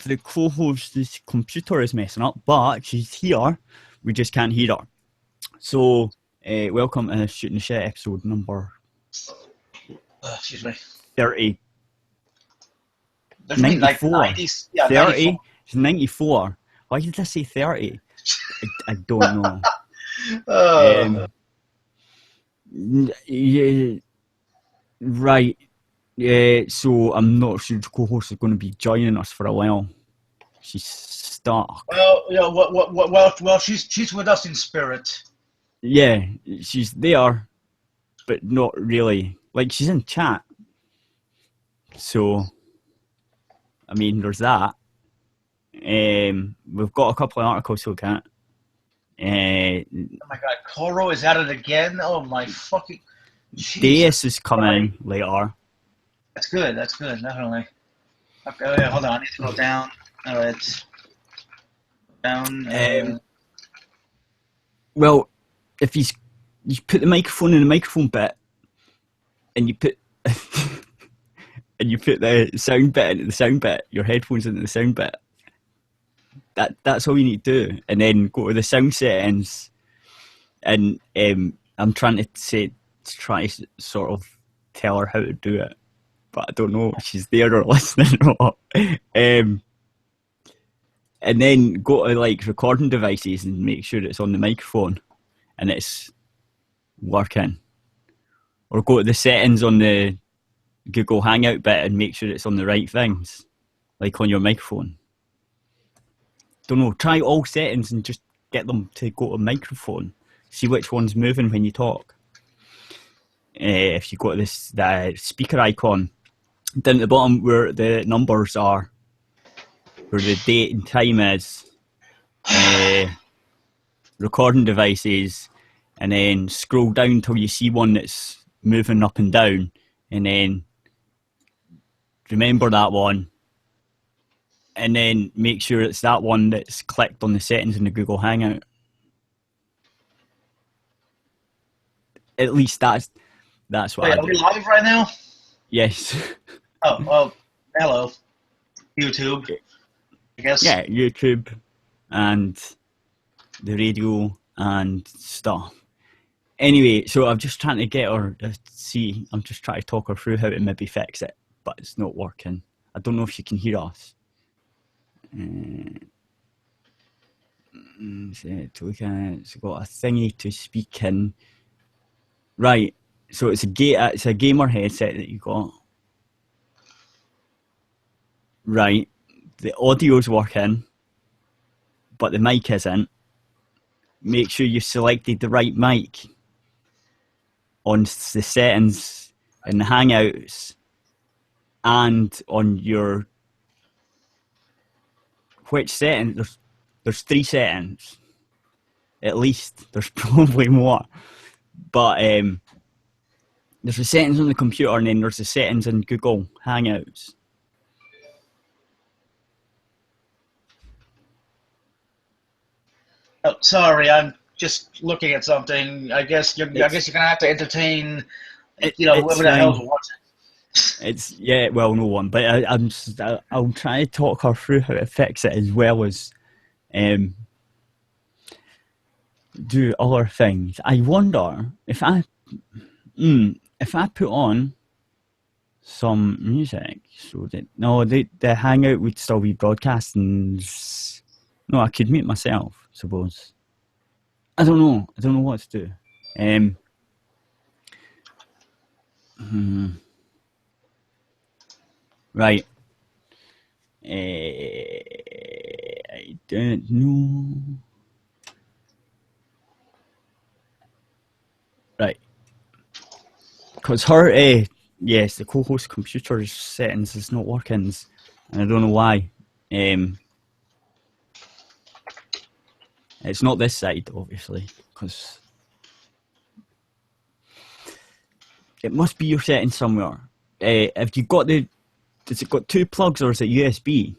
the co-host's computer is messing up, but she's here. We just can't hear her. So, welcome to Shooting the Shit episode number... excuse me. 30. 94. Like 90s, yeah, 30? 94. It's 94. Why did I say 30? I don't know. Yeah, right. Yeah, so I'm not sure the co-host is going to be joining us for a while. She's stuck. Well, yeah, well, she's with us in spirit. Yeah, she's there, but not really. Like, she's in chat. So, I mean, there's that. We've got a couple of articles to look at. Oh my god, Koro is at it again? Oh my fucking... Deus is coming later. That's good, definitely. Okay, wait, hold on, I need to go down. Alright. Down. Well, if you put the microphone in the microphone bit, and you put and you put the sound bit into the sound bit, your headphones into the sound bit, that's all you need to do. And then go to the sound settings, and I'm trying to sort of tell her how to do it, but I don't know if she's there or listening or what. And then go to like recording devices and make sure it's on the microphone and it's working. Or go to the settings on the Google Hangout bit and make sure it's on the right things, like on your microphone. Don't know, try all settings and just get them to go to microphone. See which one's moving when you talk. If you go to the speaker icon, down at the bottom where the numbers are, where the date and time is, recording devices, and then scroll down till you see one that's moving up and down, and then remember that one, and then make sure it's that one that's clicked on the settings in the Google Hangout. At least that's what Wait, I do. are we live right now? Yes. Oh, well, hello. YouTube, I guess. Yeah, YouTube and the radio and stuff. Anyway, so I'm just trying to get her to see. I'm just trying to talk her through how to maybe fix it, but it's not working. I don't know if she can hear us. It's got a thingy to speak in. Right, so it's a gamer headset that you got. Right, the audio's working, but the mic isn't. Make sure you selected the right mic on the settings in the Hangouts and on your... Which setting? There's 3 settings. At least. There's probably more. But there's the settings on the computer and then there's the settings in Google Hangouts. Oh, sorry, I'm just looking at something. I guess you're gonna have to entertain, whoever the hell's watching. No one, but I'll try to talk her through how to fix it as well as do other things. I wonder if I put on some music so that the Hangout would still be broadcasting. No, I could mute myself, I suppose. I don't know what to do. Right. I don't know. Right. Because her, yes, the co-host computer settings is not working, and I don't know why. It's not this side, obviously, because it must be your settings somewhere. Have you got has it got 2 plugs or is it USB?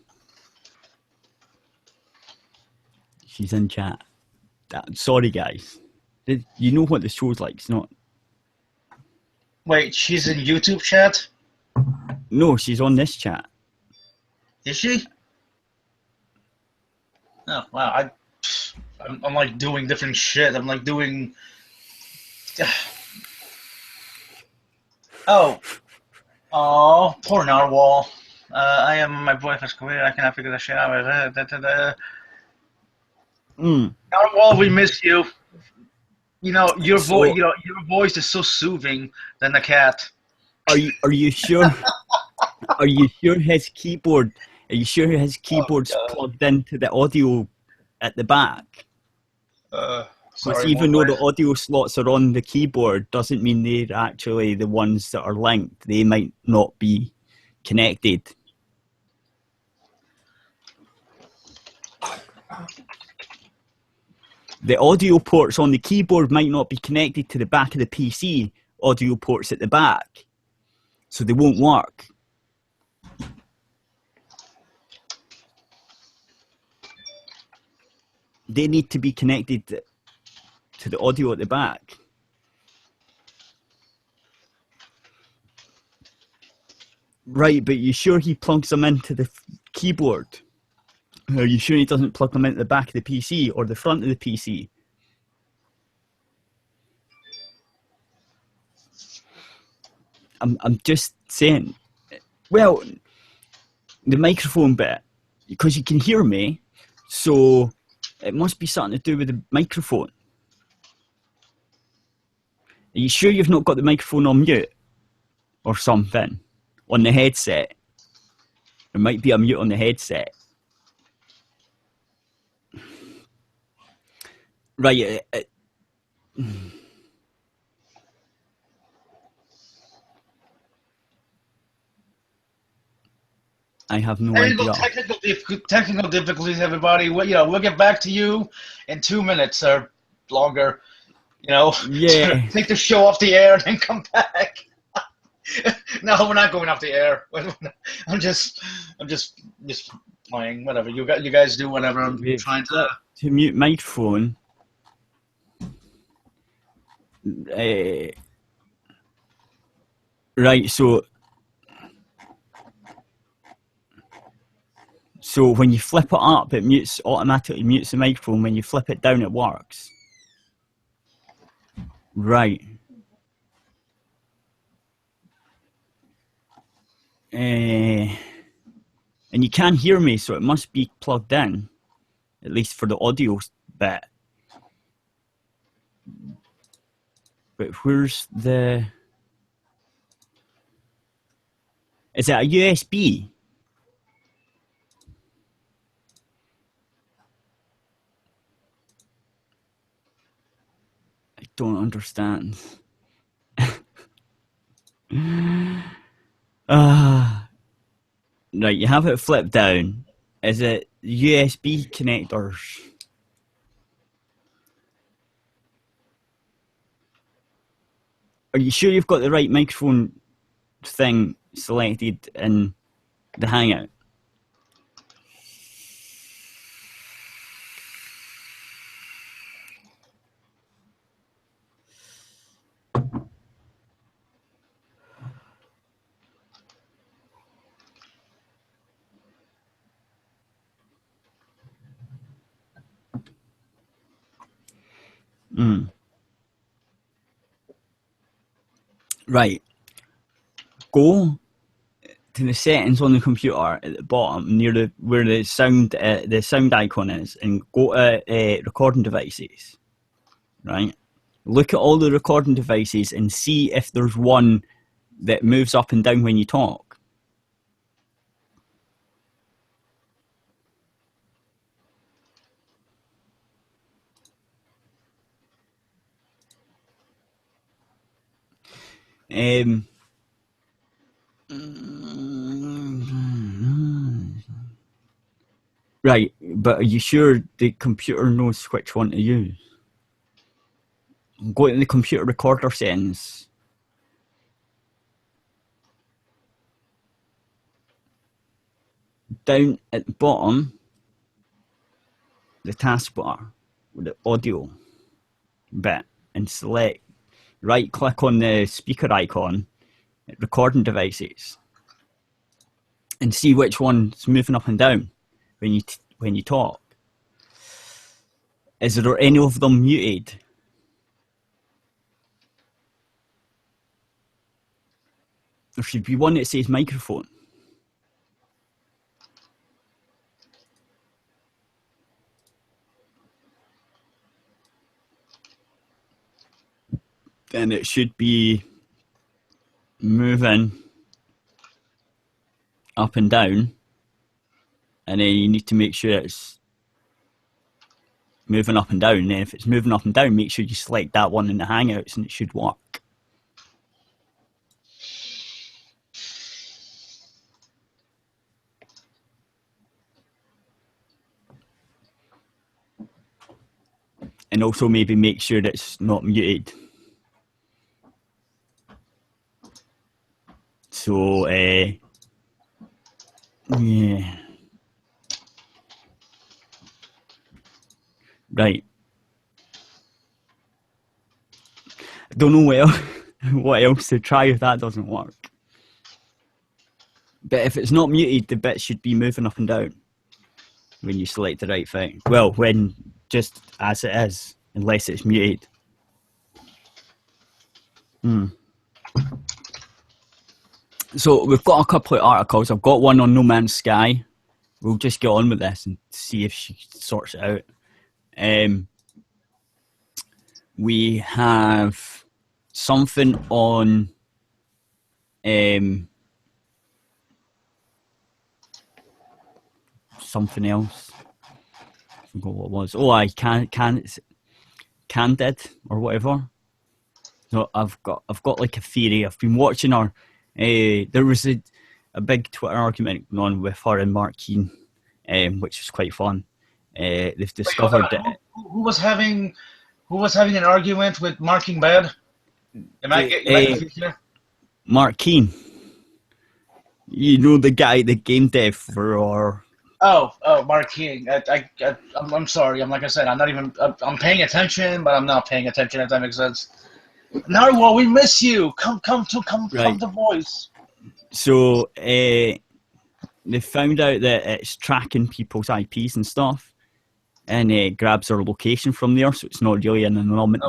She's in chat. Sorry, guys. You know what the show's like. It's not... Wait, she's in YouTube chat? No, she's on this chat. Is she? Oh, wow. I'm like doing different shit. I'm like doing. Oh, poor Narwhal. I am my boyfriend's career. I cannot figure this shit out. Narwhal, we miss you. You know your voice. You know your voice is so soothing than the cat. Are you sure? Are you sure his keyboard? Are you sure his keyboard's plugged into the audio at the back? Because even though the audio slots are on the keyboard, doesn't mean they're actually the ones that are linked. They might not be connected. The audio ports on the keyboard might not be connected to the back of the PC. Audio ports at the back, so they won't work. They need to be connected to the audio at the back. Right, but you sure he plugs them into the keyboard? Are you sure he doesn't plug them into the back of the PC or the front of the PC? I'm just saying. Well, the microphone bit, because you can hear me, so it must be something to do with the microphone. Are you sure you've not got the microphone on mute or something on the headset? There might be a mute on the headset. Right. I have no idea. Technical difficulties, everybody. We'll get back to you in 2 minutes or longer. Yeah. Take the show off the air and then come back. No, we're not going off the air. I'm just playing. Whatever you guys do. Whatever. I'm trying to mute microphone. Right. So when you flip it up, it automatically mutes the microphone. When you flip it down, it works. Right. And you can hear me, so it must be plugged in, at least for the audio bit. But where's the... Is it a USB? I don't understand. Right, you have it flipped down. Is it USB connectors? Are you sure you've got the right microphone thing selected in the Hangout? Right. Go to the settings on the computer at the bottom near where the sound icon is, and go to recording devices. Right. Look at all the recording devices and see if there's one that moves up and down when you talk. Right, but are you sure the computer knows which one to use? Go to the computer recorder settings. Down at the bottom, the taskbar with the audio bit, and select, right click on the speaker icon, recording devices, and see which one's moving up and down when you talk. Is there any of them muted? There should be one that says microphone. And it should be moving up and down. And then you need to make sure it's moving up and down. And then if it's moving up and down, make sure you select that one in the Hangouts and it should work. And also maybe make sure that it's not muted. So, yeah. Right. I don't know what else to try if that doesn't work. But if it's not muted, the bit should be moving up and down when you select the right thing. Well, when just as it is, unless it's muted. So we've got a couple of articles. I've got one on No Man's Sky. We'll just get on with this and see if she sorts it out. We have something on something else. I forgot what it was. Oh, I Candid or whatever. So I've got like a theory. I've been watching her. There was a big Twitter argument going on with her and Mark Keane, which was quite fun. They've discovered that who was having an argument with Marking Bad? Am I confused here? Mark Keane. You know, the guy, the game dev for our... Oh, Mark Keane. I'm sorry. Like I said, I'm paying attention, but I'm not paying attention, if that makes sense. Narwhal, we miss you. Come to voice. So, they found out that it's tracking people's IPs and stuff, and it grabs their location from there, so it's not really an anonymous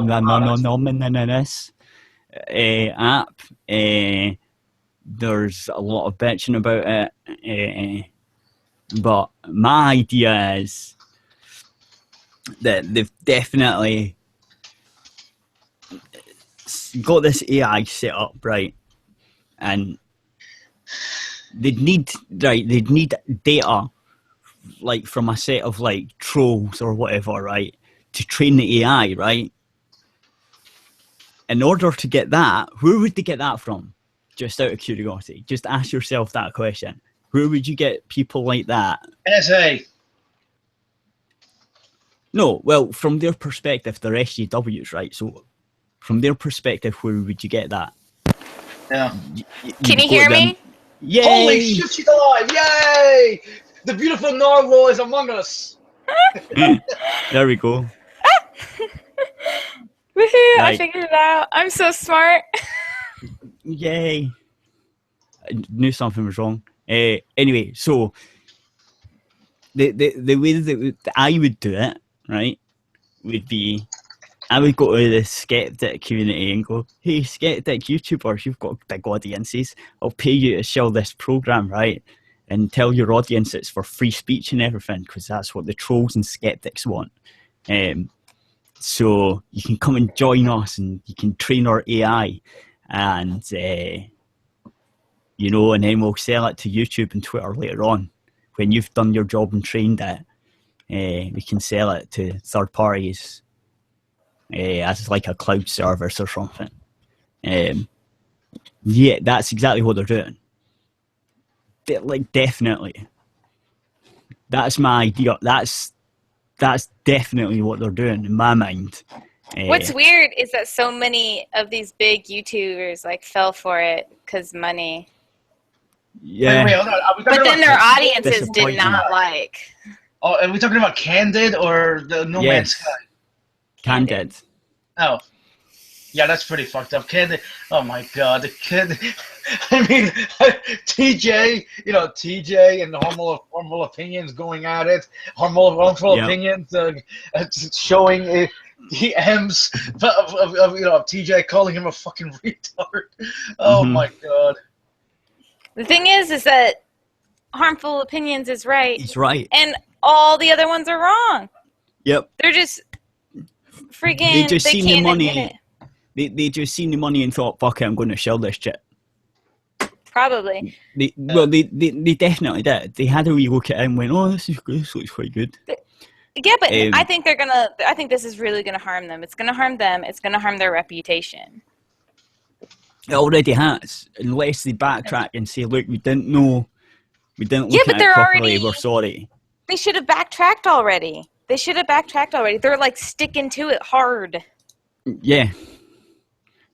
app. There's a lot of bitching about it, but my idea is that they've definitely got this AI set up, right? And they'd need data, like from a set of like trolls or whatever, right, to train the AI, right? In order to get that, where would they get that from? Just out of curiosity, just ask yourself that question. Where would you get people like that? NSA. No, well, from their perspective, they're SJWs, right? So, from their perspective, where would you get that? Yeah. Can you hear me? Yay! Holy shit, she's alive! Yay! The beautiful narwhal is among us. There we go. Woohoo! I figured it out. I'm so smart. Yay! I knew something was wrong. Anyway, so the way that I would do it, right, would be I would go to the skeptic community and go, hey, skeptic YouTubers, you've got big audiences. I'll pay you to share this program, right? And tell your audience it's for free speech and everything, because that's what the trolls and skeptics want. So you can come and join us and you can train our AI and, you know, and then we'll sell it to YouTube and Twitter later on. When you've done your job and trained it, we can sell it to third parties as like a cloud service or something. Yeah, that's exactly what they're doing. Like, definitely. That's my idea. That's definitely what they're doing in my mind. What's weird is that so many of these big YouTubers like fell for it because money. Yeah. Wait, hold on. But then their audiences did not like. Oh, are we talking about Candid or the No Man's Sky? Candid. Oh. Yeah, that's pretty fucked up. Oh my god, the kid. I mean, TJ, TJ and the harmful opinions going at it. Harmful opinions showing DMs of TJ calling him a fucking retard. Oh my god. The thing is that harmful opinions is right. He's right. And all the other ones are wrong. Yep. They're just freaking. They just seen the money. Admit it. They just seen the money and thought, "Fuck it, I'm going to shell this shit." Probably. They definitely did. They had a wee look at it and went, "Oh, this looks quite good." Yeah, but I think they're gonna. I think this is really gonna harm them. It's gonna harm them. It's gonna harm their reputation. It already has, unless they backtrack and say, "Look, we didn't know, we didn't look at it properly. We're sorry." They should have backtracked already. They're like sticking to it hard. Yeah,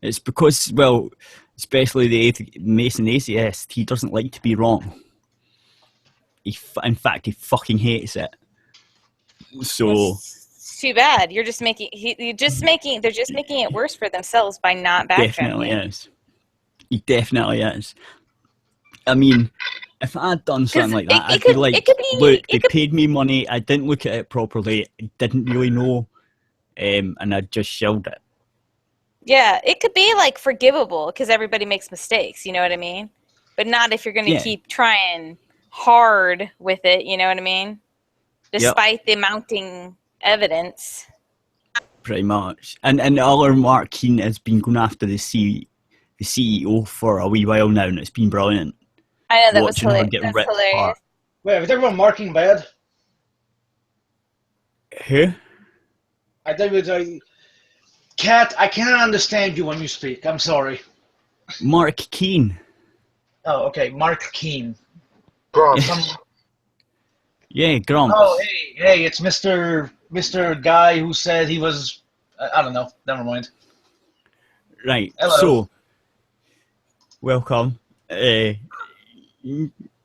it's because, well, especially the Mason atheist, he doesn't like to be wrong. In fact, he fucking hates it. So it's too bad. They're just making it worse for themselves by not backtracking. Definitely is. He definitely is. I mean, if I had done something like that, I'd be like, look, they paid me money, I didn't look at it properly, I didn't really know, and I just shelled it. Yeah, it could be like forgivable because everybody makes mistakes, you know what I mean? But not if you're going to keep trying hard with it, you know what I mean? Despite the mounting evidence. Pretty much. And the other Mark Keane has been going after the CEO for a wee while now, and it's been brilliant. I know, that was hilarious. That's hilarious. Wait, have you talking about Marking Bad? Who? I think it's Kat, I cannot understand you when you speak. I'm sorry. Mark Keane. Oh, okay. Mark Keane. Grumps. Yeah, Grumps. Oh, hey, it's Mr. Guy who said he was... I don't know. Never mind. Right. Hello. So, welcome.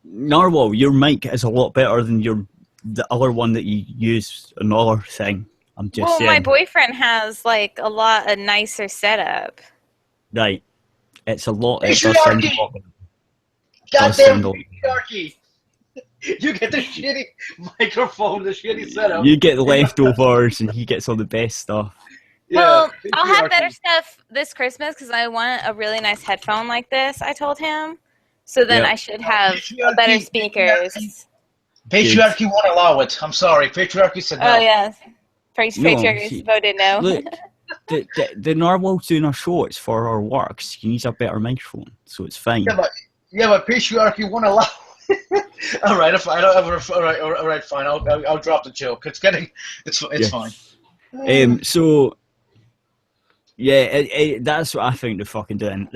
Narwhal, your mic is a lot better than the other one that you use, another thing. I'm just saying. My boyfriend has like a nicer setup. Right. It's a lot. It does sound a lot. Goddamn patriarchy. You get the shitty microphone, the shitty setup. You get the leftovers and he gets all the best stuff. Yeah, well, I'll have better stuff this Christmas because I want a really nice headphone like this, I told him. So then I should have better speakers. Patriarchy won't allow it. I'm sorry. Patriarchy said no. Oh, yes. Patriarchy voted no. Look, the Narwhal's doing our show. It's for our works. He needs a better microphone, so it's fine. Yeah, but patriarchy won't allow it. All right, fine. All right, fine. I'll drop the joke. It's fine. So, yeah, that's what I think they're fucking doing.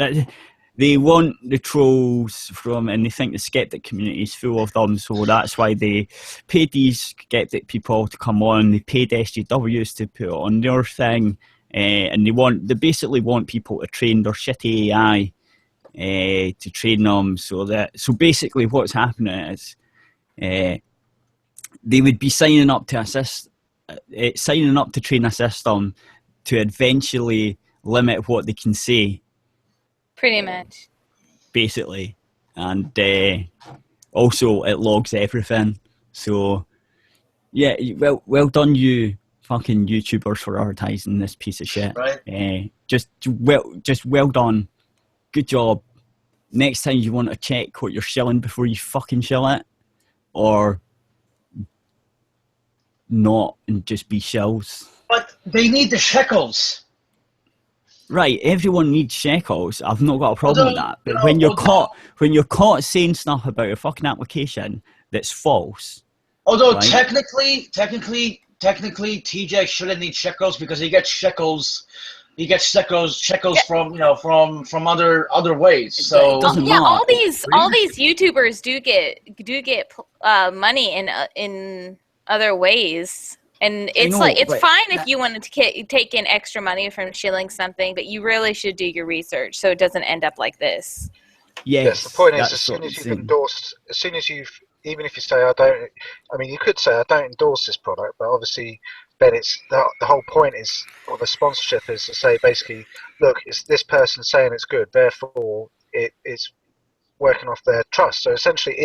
They want the trolls and they think the skeptic community is full of them, so that's why they paid these skeptic people to come on. They paid SJWs to put it on their thing, and they basically want people to train their shitty AI to train them. So basically, what's happening is they would be signing up to train a system to eventually limit what they can say. Pretty much. Basically. And also it logs everything. So, yeah, well done you fucking YouTubers for advertising this piece of shit. Right. Just well done. Good job. Next time you want to check what you're shilling before you fucking shill it. Or not and just be shills. But they need the shekels. Right, everyone needs shekels. I've not got a problem with that. But when you're caught saying stuff about a fucking application that's false. Although right? technically, TJ shouldn't need shekels because he gets shekels. He gets shekels from other ways. So all these YouTubers do get money in other ways. And it's fine if you wanted to take in extra money from shilling something, but you really should do your research so it doesn't end up like this. Yes, the point is, that's as soon what I'm as you've saying. endorsed, as soon as you've, even if you say I don't, I mean, you could say I don't endorse this product, but obviously, then it's the whole point is, or the sponsorship is to say basically, look, it's this person saying it's good, therefore it's working off their trust. So essentially,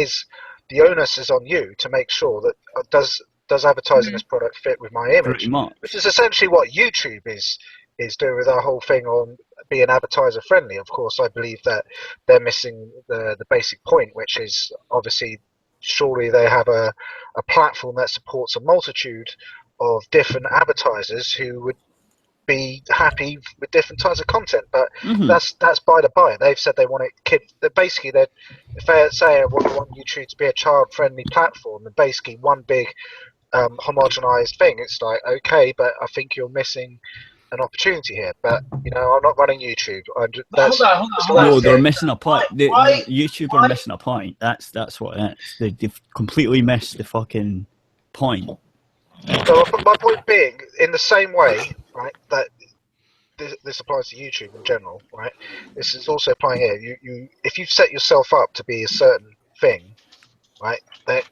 the onus is on you to make sure that does advertising this product fit with my Pretty image, much. which is essentially what YouTube is doing with our whole thing on being advertiser friendly. Of course, I believe that they're missing the basic point, which is obviously surely they have a platform that supports a multitude of different advertisers who would be happy with different types of content, but that's by the by. They've said they want it basically if they say we want YouTube to be a child-friendly platform, and basically one big homogenized thing, it's like, okay, but I think you're missing an opportunity here. But I'm not running YouTube. Hold on. No, they're missing a point. Why? YouTube are missing a point. That's what it is. They've completely missed the fucking point. So my point being, in the same way, right, that this applies to YouTube in general, right? This is also applying here. You if you've set yourself up to be a certain thing, right, that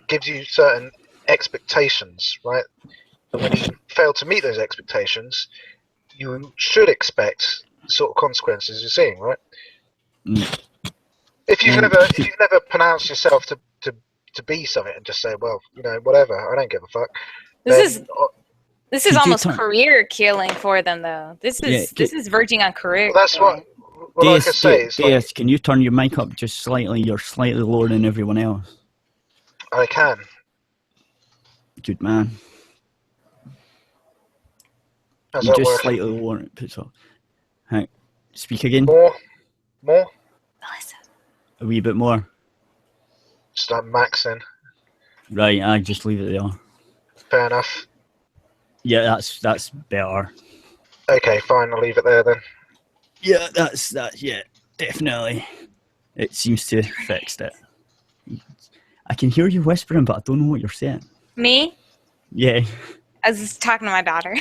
gives you certain expectations, right? And when you fail to meet those expectations, you should expect the sort of consequences you're seeing, right? If you've never pronounced yourself to be something and just say, well, whatever, I don't give a fuck. This is almost career killing for them, though. This is verging on career. Well, that's killing. what like I say. Des, can you turn your mic up just slightly? You're slightly lower than everyone else. I can. Good man. How's You that just work? slightly lower. It puts up. Right. Speak again. More. Melissa. A wee bit more. Start maxing. Right. I just leave it there. Fair enough. Yeah, that's better. Okay, fine. I'll leave it there then. Yeah, that's that. Yeah, definitely. It seems to have fixed it. I can hear you whispering, but I don't know what you're saying. Me? Yeah. I was just talking to my daughter.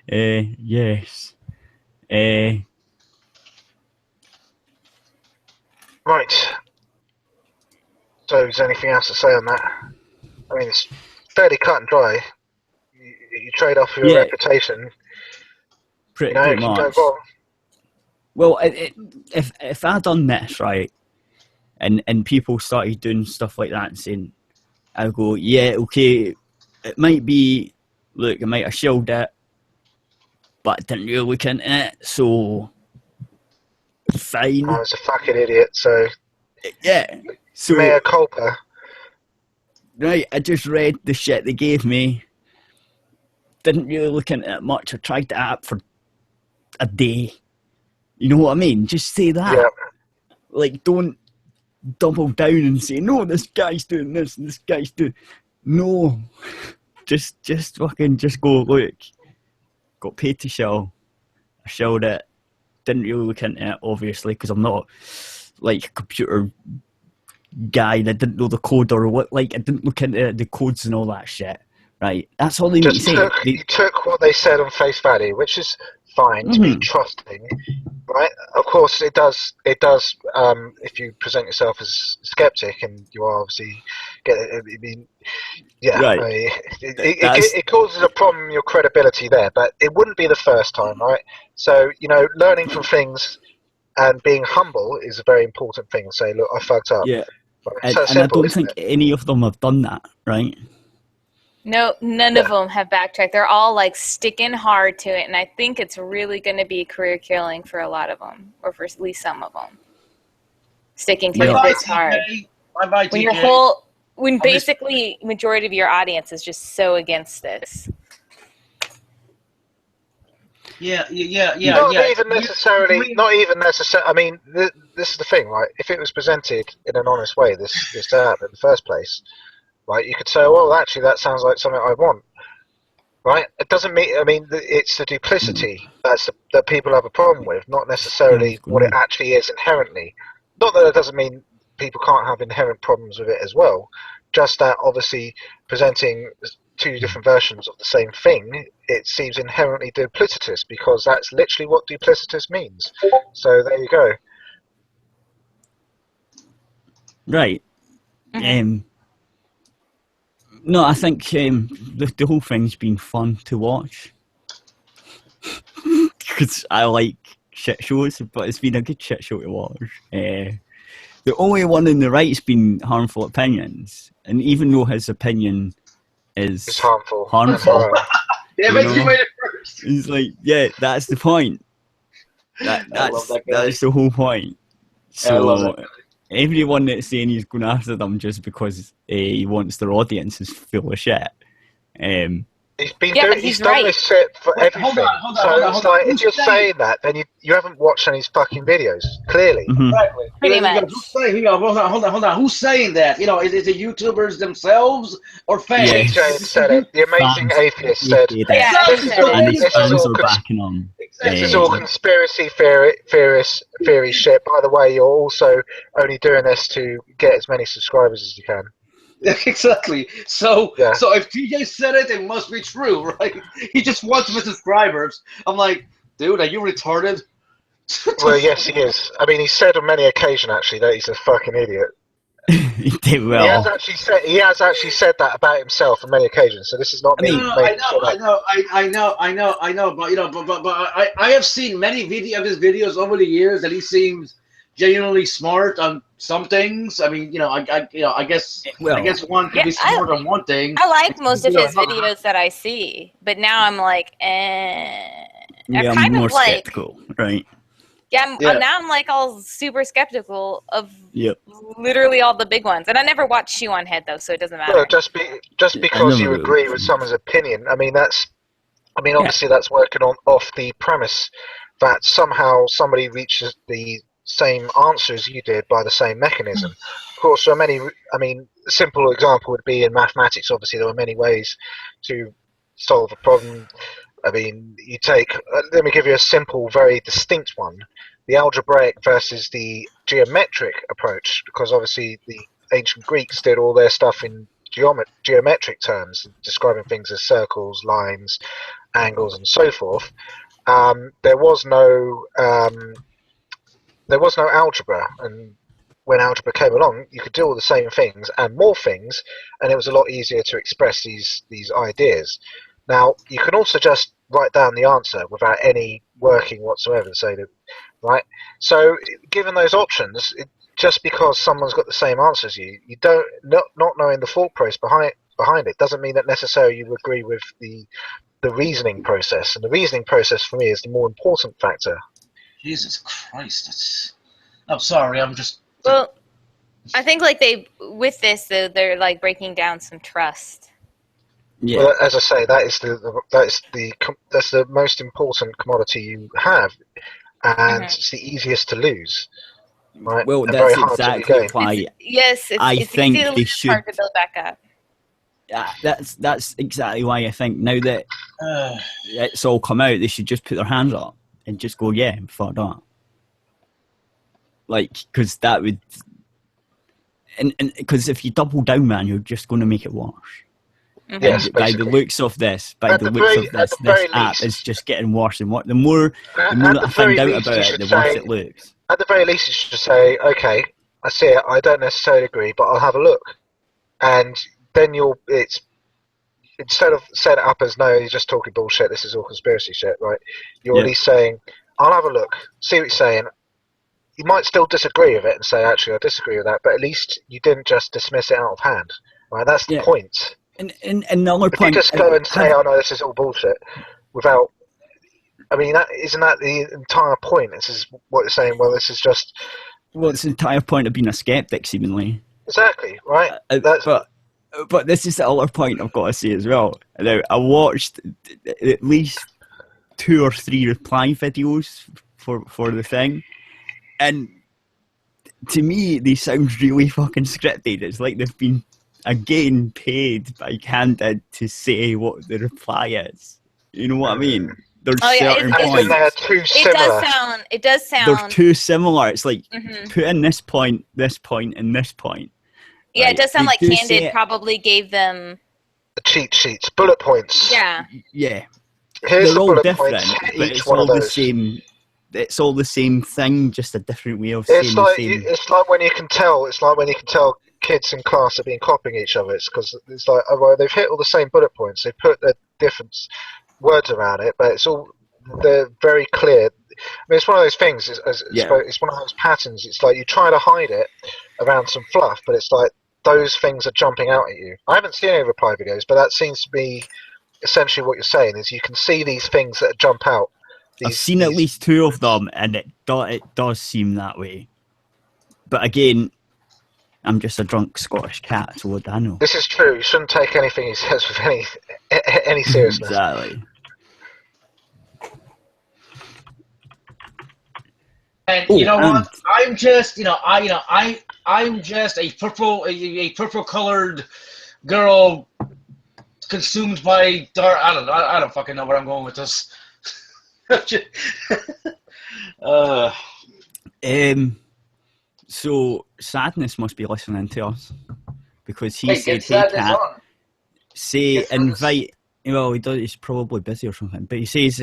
Yes. Right. So, is there anything else to say on that? I mean, it's fairly cut and dry. You trade off your reputation. Pretty it can much. go wrong. Well, if I done this right, and people started doing stuff like that and saying, I'll go, yeah, okay, it might be, look, I might have shelled it, but I didn't really look into it, so fine. I was a fucking idiot, so yeah. So mea culpa. Right, I just read the shit they gave me. Didn't really look into it much. I tried the app for a day. You know what I mean? Just say that. Yeah. Like, don't double down and say, no, this guy's doing this and this guy's doing... No. Just fucking just go, look. Got paid to shell. I shelled it. Didn't really look into it, obviously, because I'm not, like, a computer guy that didn't know the code or what. Like, I didn't look into the codes and all that shit. Right? That's all they need to say. You took what they said on face value, which is fine to be trusting, right? Of course, it does. If you present yourself as a skeptic, and you are obviously right. It causes a problem in your credibility there, but it wouldn't be the first time, right? So learning from things and being humble is a very important thing. And say, look, I fucked up. Yeah, right? and I don't think any of them have done that, right? No, none of them have backtracked. They're all like sticking hard to it, and I think it's really going to be career killing for a lot of them, or for at least some of them. Sticking to it this hard. When basically majority of your audience is just so against this. Yeah. Not even necessarily. I mean, this is the thing, right? If it was presented in an honest way, this app in the first place, right? You could say, well, actually, that sounds like something I want, right? It doesn't mean. I mean, it's the duplicity that people have a problem with, not necessarily what it actually is inherently. Not that it doesn't mean people can't have inherent problems with it as well. Just that, obviously, presenting two different versions of the same thing, it seems inherently duplicitous, because that's literally what duplicitous means. So there you go. Right. No, I think the whole thing's been fun to watch. Because I like shit shows, but it's been a good shit show to watch. The only one on the right's been Harmful Opinions, and even though his opinion is harmful. Yeah, but you made it first. He's like, yeah, that's the point. That's the whole point. So everyone that's saying he's going after them just because he wants their audience is full of shit. He's done this shit for everything. Hold on. If you're saying that, then you haven't watched any of his fucking videos, clearly. Mm-hmm. Exactly. Pretty much. Hold on. Who's saying that? Is it YouTubers themselves or fans? TJ said it. The Amazing Atheist said, his fans are backing on. This is all conspiracy theory shit. By the way, you're also only doing this to get as many subscribers as you can. Exactly. So if TJ said it, it must be true, right? He just wants the subscribers. I'm like, dude, are you retarded? Well, yes, he is. I mean, he said on many occasions actually that he's a fucking idiot. He did well. He has actually said that about himself on many occasions. So this is not me. I know. But I have seen many of his videos over the years, and he seems genuinely smart on some things. I mean, I guess one can be smart on one thing. I like most of his videos that I see, but now I'm like, I'm more skeptical, right? Yeah, now I'm like all super skeptical of literally all the big ones, and I never watched Shoe on Head though, so it doesn't matter. Well, just because you agree with someone's opinion, obviously that's working off the premise that somehow somebody reaches the same answer as you did by the same mechanism. Of course, so many. A simple example would be in mathematics. Obviously, there are many ways to solve a problem. I mean, you take. Let me give you a simple, very distinct one: the algebraic versus the geometric approach. Because obviously, the ancient Greeks did all their stuff in geometric terms, describing things as circles, lines, angles, and so forth. There was no algebra, and when algebra came along, you could do all the same things and more things, and it was a lot easier to express these ideas. Now, you can also just write down the answer without any working whatsoever, right? So, given those options, just because someone's got the same answer as you, not knowing the thought process behind it doesn't mean that necessarily you agree with the reasoning process. And the reasoning process for me is the more important factor. Jesus Christ! I'm sorry. I'm just. Well, I think with this though, they're like breaking down some trust. Yeah. Well, as I say, that's the most important commodity you have, and it's the easiest to lose. Right? Well, and that's exactly why. It's think easy to they lose, should. hard to build back up. That's exactly why I think now that it's all come out, they should just put their hands up and just go, yeah, fuck that. Like, because that would, and because if you double down, man, you're just going to make it worse. Mm-hmm. Yes, by the looks of this, this app is just getting worse and worse. The more that I find out about it, the worse it looks. At the very least, you should say, okay, I see it, I don't necessarily agree, but I'll have a look. And then instead of setting it up as, no, you're just talking bullshit, this is all conspiracy shit, right? You're at least saying, I'll have a look, see what you're saying. You might still disagree with it and say, actually, I disagree with that, but at least you didn't just dismiss it out of hand, right? That's the point. And another point, if you just go and say, oh no, this is all bullshit, without, isn't that the entire point? This is what you're saying, well, this is just... Well, it's the entire point of being a skeptic, seemingly. Exactly, right? But this is the other point I've got to say as well. Now, I watched at least 2 or 3 reply videos for the thing, and to me, they sound really fucking scripted. It's like they've been, again, paid by Candid to say what the reply is. You know what I mean? There's certain points. They're too similar. It does sound. They're too similar. It's like, put in this point, and this point. Yeah, right? it does sound like Candid probably gave them cheat sheets, bullet points. Yeah. Yeah. Here's They're the all bullet different, points. but Each it's one all of the those. same. It's all the same thing, just a different way of It's saying like the same. it's like when you can tell. It's like when you can tell kids in class have been copying each other. It's because it's like, oh, well, they've hit all the same bullet points. They put the different words around it, but they're very clear. I mean, it's one of those things. It's one of those patterns. It's like you try to hide it around some fluff, but it's like those things are jumping out at you. I haven't seen any reply videos, but that seems to be essentially what you're saying. Is you can see these things that jump out. I've seen at least 2 of them, and it does seem that way. But again, I'm just a drunk Scottish cat, so what do I know? This is true. You shouldn't take anything he says with any seriousness. Exactly. And you know what? I'm just, I'm just a purple colored girl consumed by dark. I don't fucking know where I'm going with this. So Sadness must be listening to us because he said, "Hey, Cat, say invite." Well, he's probably busy or something, but he says,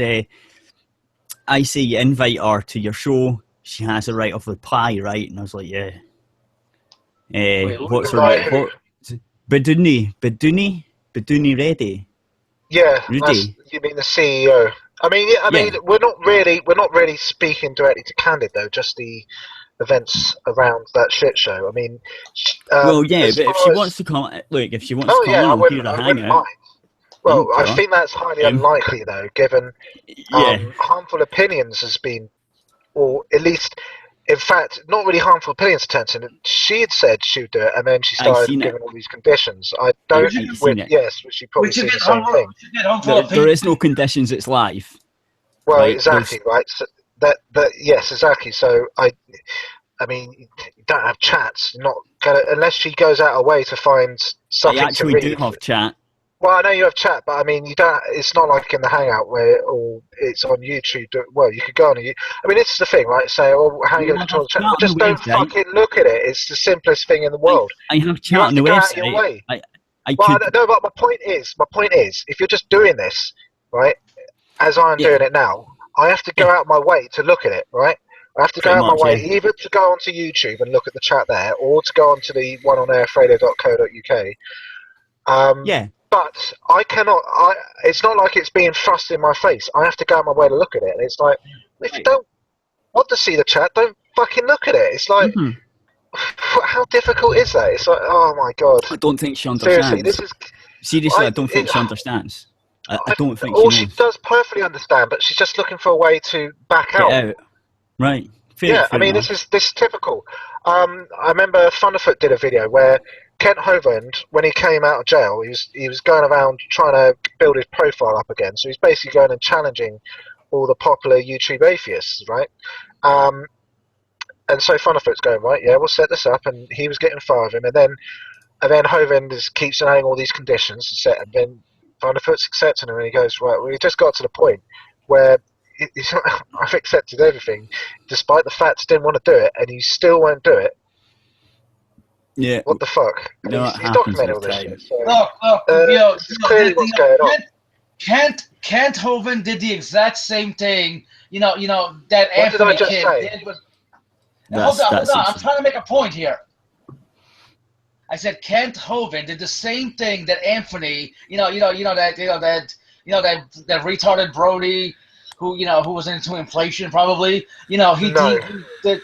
"I say you invite her to your show. She has a right of reply, right?" And I was like, "Yeah." What's her right? What? Beduni ready? Yeah, Rudy. You mean the CEO? I mean, we're not really speaking directly to Candid though. Just the events around that shit show. I mean, well, yeah, but if she wants to come, if she wants to come on, we'll hear a hangout. Well, I think that's highly unlikely though, given harmful opinions has been, or at least, in fact, not really harmful opinions attention. She had said she would do it, and then she started giving all these conditions. I don't. Yes, which she probably seen the same thing. There is no conditions. It's live. Well, right? Exactly, right. So yes, exactly. So I mean, you don't have chats. You're not gonna unless she goes out of her way to find something to read. I actually do have chat. Well, I know you have chat, but I mean, you don't. It's not like in the Hangout where it's on YouTube. Well, you could go on. I mean, this is the thing, right? Say, "Oh, how are you going to control the chat?" Well, just don't fucking look at it. It's the simplest thing in the world. I have chat on the website. No, but my point is, if you're just doing this, right, as I'm doing it now, I have to go out my way to look at it, right? I have to go out my way either to go onto YouTube and look at the chat there, or to go onto the one on aerithradio.co.uk. But I cannot. It's not like it's being thrust in my face. I have to go out my way to look at it. And it's like, if you don't want to see the chat, don't fucking look at it. It's like, how difficult is that? It's like, oh my god. I don't think she understands. Seriously, I don't think she understands. I don't think she knows. She does perfectly understand, but she's just looking for a way to back out. Right. Fair I mean, this is typical. I remember Thunderfoot did a video where Kent Hovind, when he came out of jail, he was going around trying to build his profile up again. So he's basically going and challenging all the popular YouTube atheists, right? And so Thunderfoot's going, right, yeah, we'll set this up, and he was getting far of him, and then Hovind keeps adding all these conditions, and then Thunderfoot's accepting him, and he goes, right, well, he just got to the point where I've accepted everything, despite the fact he didn't want to do it, and he still won't do it. Yeah. What the fuck? No, he's documented all this shit. So, look, clearly what's going on. Kent Hovind did the exact same thing. You know that what Anthony did I just kid say? did. Hold on. I'm trying to make a point here. I said Kent Hovind did the same thing that Anthony, that retarded Brody, who was into inflation probably. He did.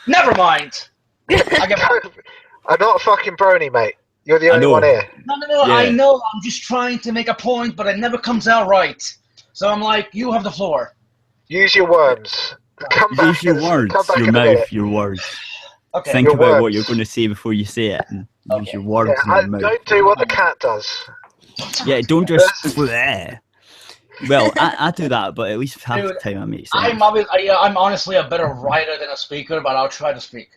Never mind. I'm not a fucking brony, mate. You're the only one here. No. Yeah. I know. I'm just trying to make a point, but it never comes out right. So I'm like, you have the floor. Use your words. Use your words. Your mouth. Your words. Okay. Think about what you're going to say before you say it. And use your words in your mouth. Don't do what the cat does. Yeah, don't just... Well, I do that, but at least half the time I make sense. I'm honestly a better writer than a speaker, but I'll try to speak.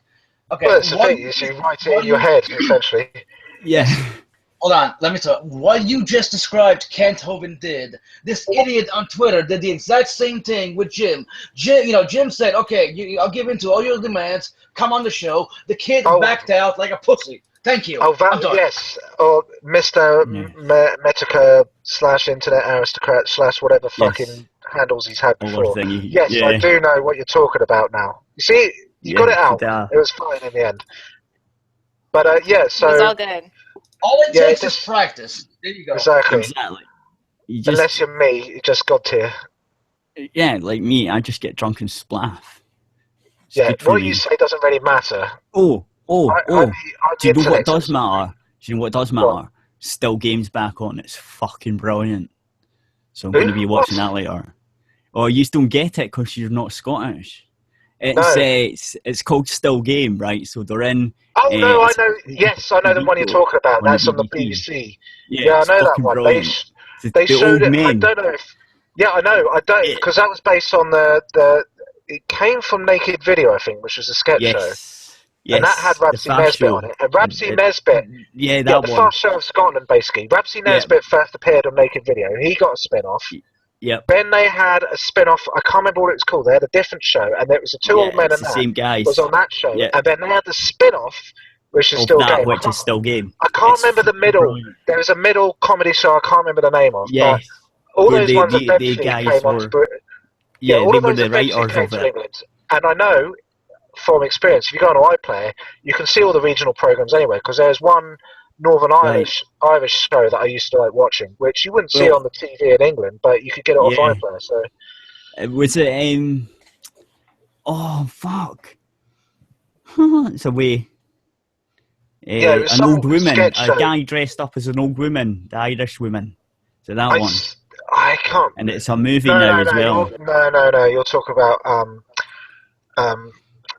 Okay. Well, it's the thing is you write it in your head, essentially. Yeah. Hold on, let me tell you. What you just described, Kent Hovind did. This idiot on Twitter did the exact same thing with Jim. Jim said, "Okay, I'll give in to all your demands. Come on the show." The kid backed out like a pussy. Thank you. Oh, yes. Or Mr. Metica / Internet Aristocrat / whatever fucking handles he's had before. Yes, I do know what you're talking about now. You see, you got it out. It was fine in the end. But so it was all good. All it takes is practice. There you go. Exactly. Unless you're me, you just God tier. Yeah, like me, I just get drunk and splaff. What you say doesn't really matter. Do you know what does matter? Still Games back on. It's fucking brilliant. So I'm going to be watching that later. Oh, you just don't get it because you're not Scottish. It's called Still Game, right? So they're in. Oh no, I know. Yes, I know the one you're talking about. That's on the BBC. Yeah, I know that one. Brilliant. They showed it. Men. I don't know if. Yeah, I know. I don't because that was based on the. It came from Naked Video, I think, which was a sketch show. Yes, and that had Rabsy Nesbitt on it. And Rabsy Nesbitt, the Fast Show of Scotland, basically. Rabsy Nesbitt first appeared on Naked Video. He got a spin-off. Yep. Then they had a spin-off. I can't remember what it was called. They had a different show, and it was the two old men and the same guys. Was on that show. Yep. And then they had the spin-off, which is Still Game. Which is Still Game. I can't remember the middle. Brilliant. There was a middle comedy show I can't remember the name of. Yes. But all those ones eventually came on. All they were the writers of it. England. And I know from experience, if you go on iPlayer, you can see all the regional programs anyway, because there's one Northern Irish show that I used to like watching, which you wouldn't see on the TV in England, but you could get it off iPlayer. So was it? Oh fuck! It's a way. An old woman, a guy dressed up as an old woman, the Irish woman. So that one. I can't. And it's a movie now as well. No. You're talking about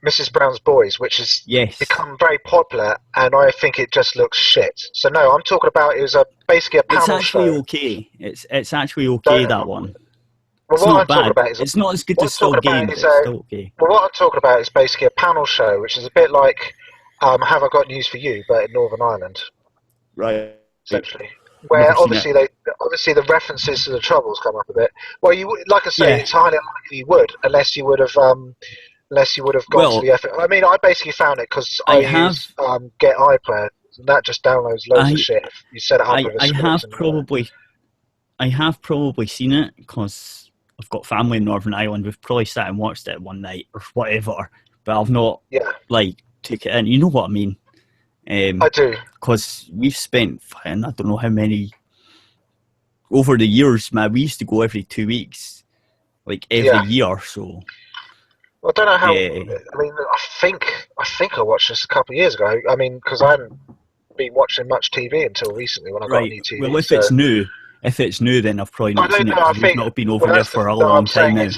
Mrs. Brown's Boys, which has become very popular, and I think it just looks shit. So no, I'm talking about it was basically a panel show. It's actually okay. It's actually okay, that one. Well, it's not bad. It's not as good as Still Game, but it's still okay. Well, what I'm talking about is basically a panel show, which is a bit like Have I Got News For You, but in Northern Ireland. Right. Essentially. Where obviously the references to the Troubles come up a bit. Well, like I say, it's highly unlikely you would, unless you would have gone to the effort. I mean, I basically found it because I use Get iPlayer, and that just downloads loads of shit. You set it up with a script. I have probably seen it because I've got family in Northern Ireland. We've probably sat and watched it one night or whatever, but I've not took it in. You know what I mean? I do. Because we've spent, I don't know how many, over the years, man, we used to go every 2 weeks, like every year, so. Well, I don't know how, I mean, I think I watched this a couple of years ago. I mean, because I hadn't been watching much TV until recently when I got a new TV. Well, if it's new, then I've probably not seen it. I've not been over there for a long time now.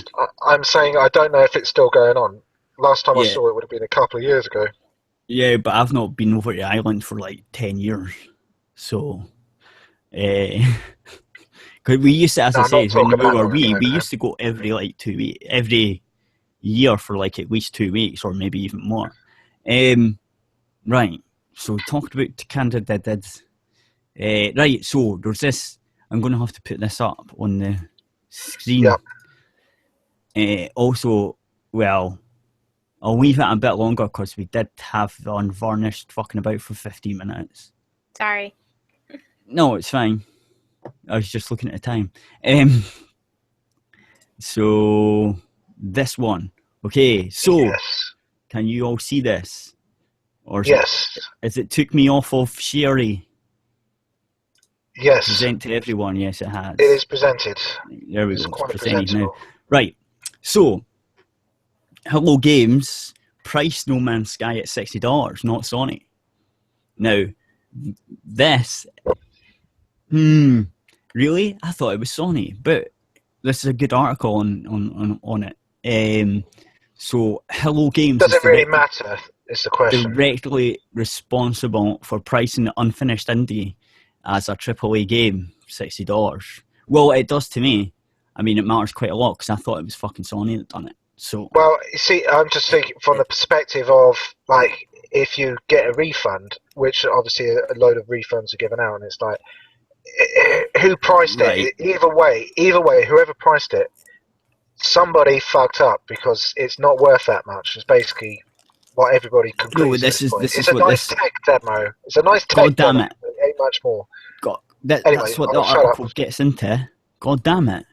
I'm saying I don't know if it's still going on. Last time I saw it would have been a couple of years ago. Yeah, but I've not been over to Ireland for like 10 years. So, because we used to, as I said, when we were we used to go every like 2 weeks, every year for like at least 2 weeks or maybe even more. Right, so we talked about candidates. Right, so there's this, I'm going to have to put this up on the screen. Also, well, I'll leave it a bit longer because we did have the Unvarnished fucking about for 15 minutes. Sorry. No, it's fine. I was just looking at the time. So, this one. Okay, so, can you all see this? Or is it took me off of Sherry? Yes. Present to everyone, yes it has. It is presented. There we go, it's presented now. Right, so, Hello Games priced No Man's Sky at $60, not Sony. Now, this, really? I thought it was Sony, but this is a good article on it. So, Hello Games does it really matter, is the question. Directly responsible for pricing the unfinished indie as a AAA game, $60. Well, it does to me. I mean, it matters quite a lot because I thought it was fucking Sony that done it. So. Well, you see, I'm just thinking from the perspective of, like, if you get a refund, which obviously a load of refunds are given out, and it's like, who priced it? Either way, whoever priced it, somebody fucked up because it's not worth that much. It's basically what everybody concludes. No, this is it's a nice tech demo. It's a nice tech God damn demo. it! It ain't much more. Anyway, that's what the article gets into. God damn it!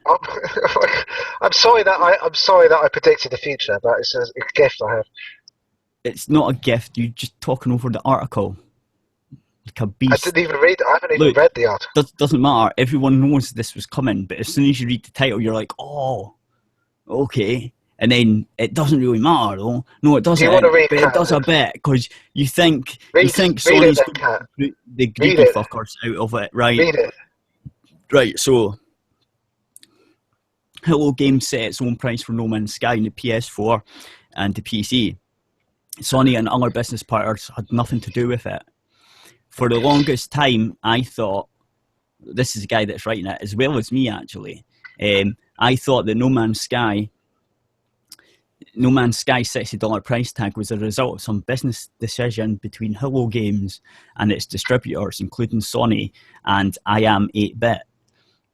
I'm sorry that I predicted the future, but it's a gift I have. It's not a gift. You're just talking over the article like a beast. I didn't even read it. I haven't even read the article. Doesn't matter. Everyone knows this was coming, but as soon as you read the title, you're like, oh, okay. And then it doesn't really matter, though. No, it doesn't. Do you want to read, but Kat, it does a bit, because you think Sony's the greedy fuckers out of it, right? Read it. Right, so Hello Games set its own price for No Man's Sky in the PS4 and the PC. Sony and other business partners had nothing to do with it. For the longest time, I thought, this is the guy that's writing it, as well as me actually, I thought that No Man's Sky $60 price tag was a result of some business decision between Hello Games and its distributors, including Sony and I Am 8-Bit.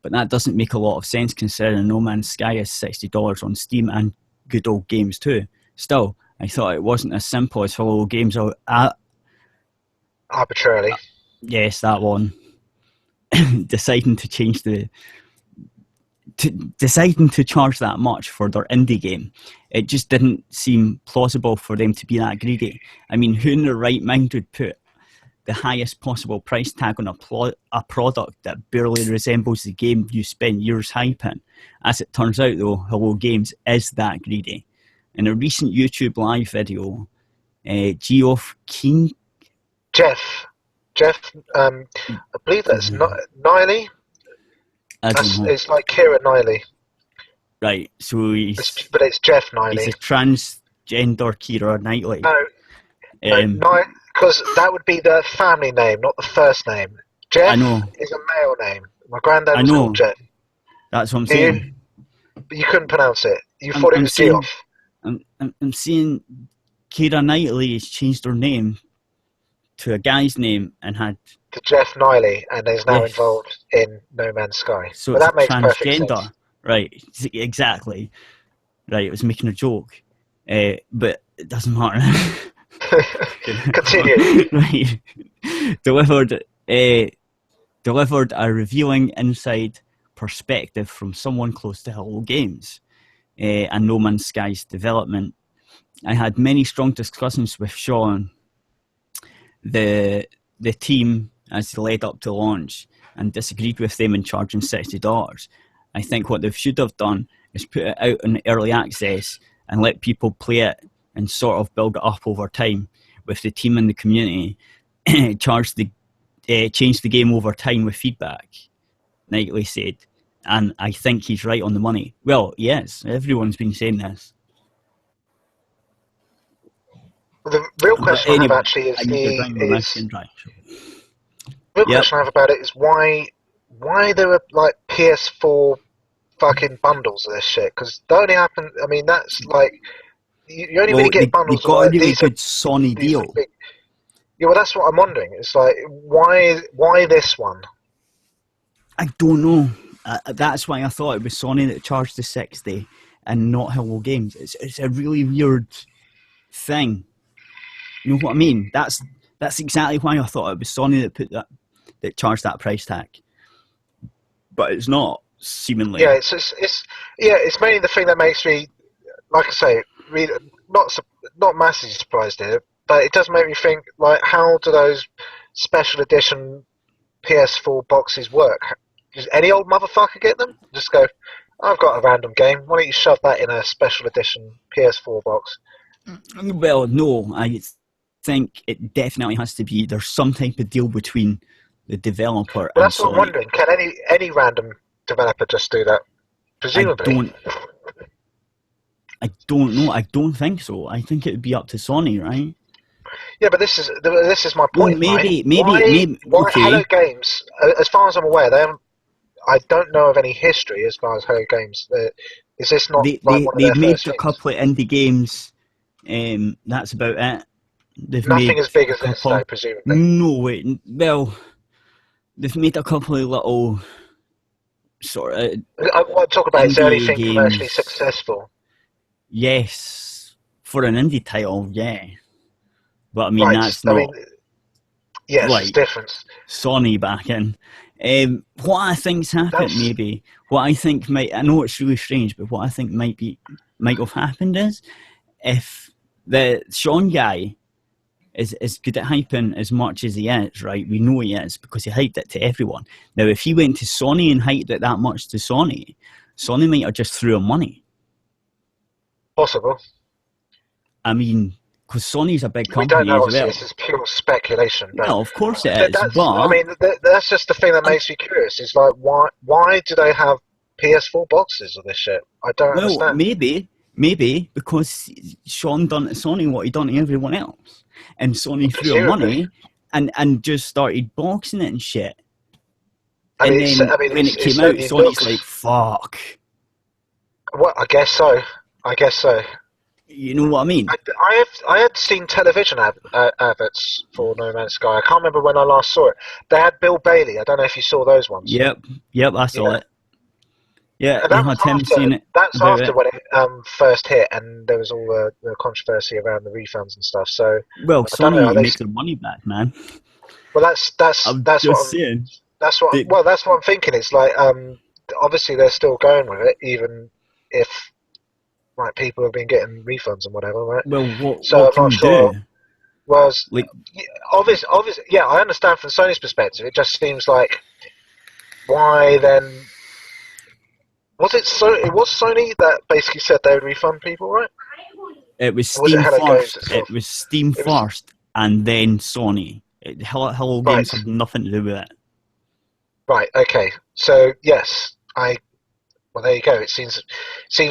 But that doesn't make a lot of sense considering No Man's Sky is $60 on Steam and Good Old Games too. Still, I thought it wasn't as simple as Hello Games arbitrarily. Yes, that one. Deciding to charge that much for their indie game. It just didn't seem plausible for them to be that greedy. I mean, who in their right mind would put the highest possible price tag on a product that barely resembles the game you spent years hyping? As it turns out, though, Hello Games is that greedy. In a recent YouTube live video, Geoff King... Jeff, I believe that's Niley. It's like Keira Knightley. Right, so but it's Jeff Knightley. He's a transgender Keira Knightley. No, because that would be the family name, not the first name. Jeff is a male name. My granddad was called Jeff. That's what I'm saying. But you couldn't pronounce it. You thought it was Geoff. I'm seeing Keira Knightley has changed her name to a guy's name and had... to Jeff Knightley, and is now involved in No Man's Sky. So but that makes transgender. Perfect sense. Right, exactly. Right, it was making a joke. But it doesn't matter. Continue. Right. Delivered a revealing inside perspective from someone close to Hello Games and No Man's Sky's development. I had many strong discussions with Sean, the team, as they led up to launch, and disagreed with them in charging $60. I think what they should have done is put it out in early access and let people play it and sort of build it up over time with the team and the community. Change the game over time with feedback, Knightley said. And I think he's right on the money. Well, yes, everyone's been saying this. Well, the real question I have actually is question I have about it is why there were like PS4 fucking bundles of this shit, because that only happened. I mean, that's like you only really get bundles. They got a really good Sony deal. Yeah, well, that's what I'm wondering. It's like why this one? I don't know. That's why I thought it was Sony that charged the $60 and not Hello Games. It's a really weird thing. You know what I mean? That's exactly why I thought it was Sony that charged that price tag. But it's not, seemingly. Yeah, it's mainly the thing that makes me, like I say, really not massively surprised in it, but it does make me think, like, how do those special edition PS4 boxes work? Does any old motherfucker get them? Just go, I've got a random game, why don't you shove that in a special edition PS4 box? Well, no, I think it definitely has to be, there's some type of deal between the developer and that's what I'm wondering. Can any random developer just do that? Presumably. I don't know. I don't think so. I think it would be up to Sony, right? Yeah, but this is my point. Well, maybe. Why okay. Hello Games, as far as I'm aware, I don't know of any history as far as Hello Games. Is this not they made a couple of indie games. That's about it. Nothing as big as this, though, presumably. No, wait. Well, they've made a couple of little sort of. I want to talk about is there anything games. commercially successful? Yes, for an indie title, yeah. But I mean, that's not. Yes, like it's different. Sony back in. What I think's happened, maybe. What I think might. I know it's really strange, but what I think might have happened is if the Sean guy is good at hyping as much as he is, right? We know he is because he hyped it to everyone. Now, if he went to Sony and hyped it that much to Sony might have just threw him money. Possible. I mean, because Sony's a big company. We don't know. As well. This is pure speculation. But no, of course it is. But I mean, that's just the thing that makes me curious. Is like, why do they have PS4 boxes of this shit? I don't understand. Maybe because Sean done to Sony what he done to everyone else, and Sony threw him money and just started boxing it and shit. When it came out, Sony's like, "Fuck." Well, I guess so. You know what I mean? I had seen television adverts for No Man's Sky. I can't remember when I last saw it. They had Bill Bailey. I don't know if you saw those ones. Yep, I saw it. Yeah, that's after when it first hit, and there was all the controversy around the refunds and stuff. So, well, Sony make their money back, man. Well, that's what saying. That's what I'm thinking. It's like obviously they're still going with it, even if like people have been getting refunds and whatever, right? Well, what I'm not sure. Do? Was like obvious? Yeah, I understand from Sony's perspective. It just seems like why then. Was it Sony that basically said they would refund people, right? It was Steam first. It was Steam first, and then Sony. Hello Games had nothing to do with it. Right. Okay. So yes, well, there you go. It seems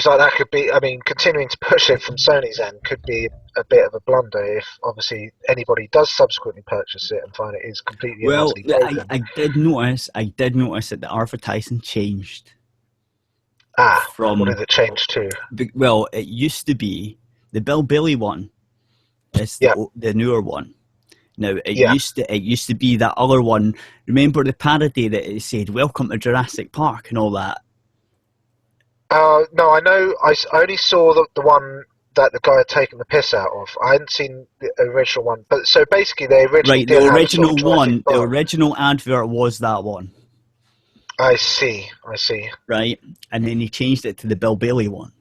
like that could be. I mean, continuing to push it from Sony's end could be a bit of a blunder if obviously anybody does subsequently purchase it and find it is completely. Well, I did notice that the advertising changed. What did it change to? Well, it used to be the Bill Bailey one. It's the newer one. Now it used to be that other one. Remember the parody that it said "Welcome to Jurassic Park" and all that. No, I know. I only saw the one that the guy had taken the piss out of. I hadn't seen the original one. But so basically, they originally the original one. The original advert was that one. I see. Right, and then he changed it to the Bill Bailey one.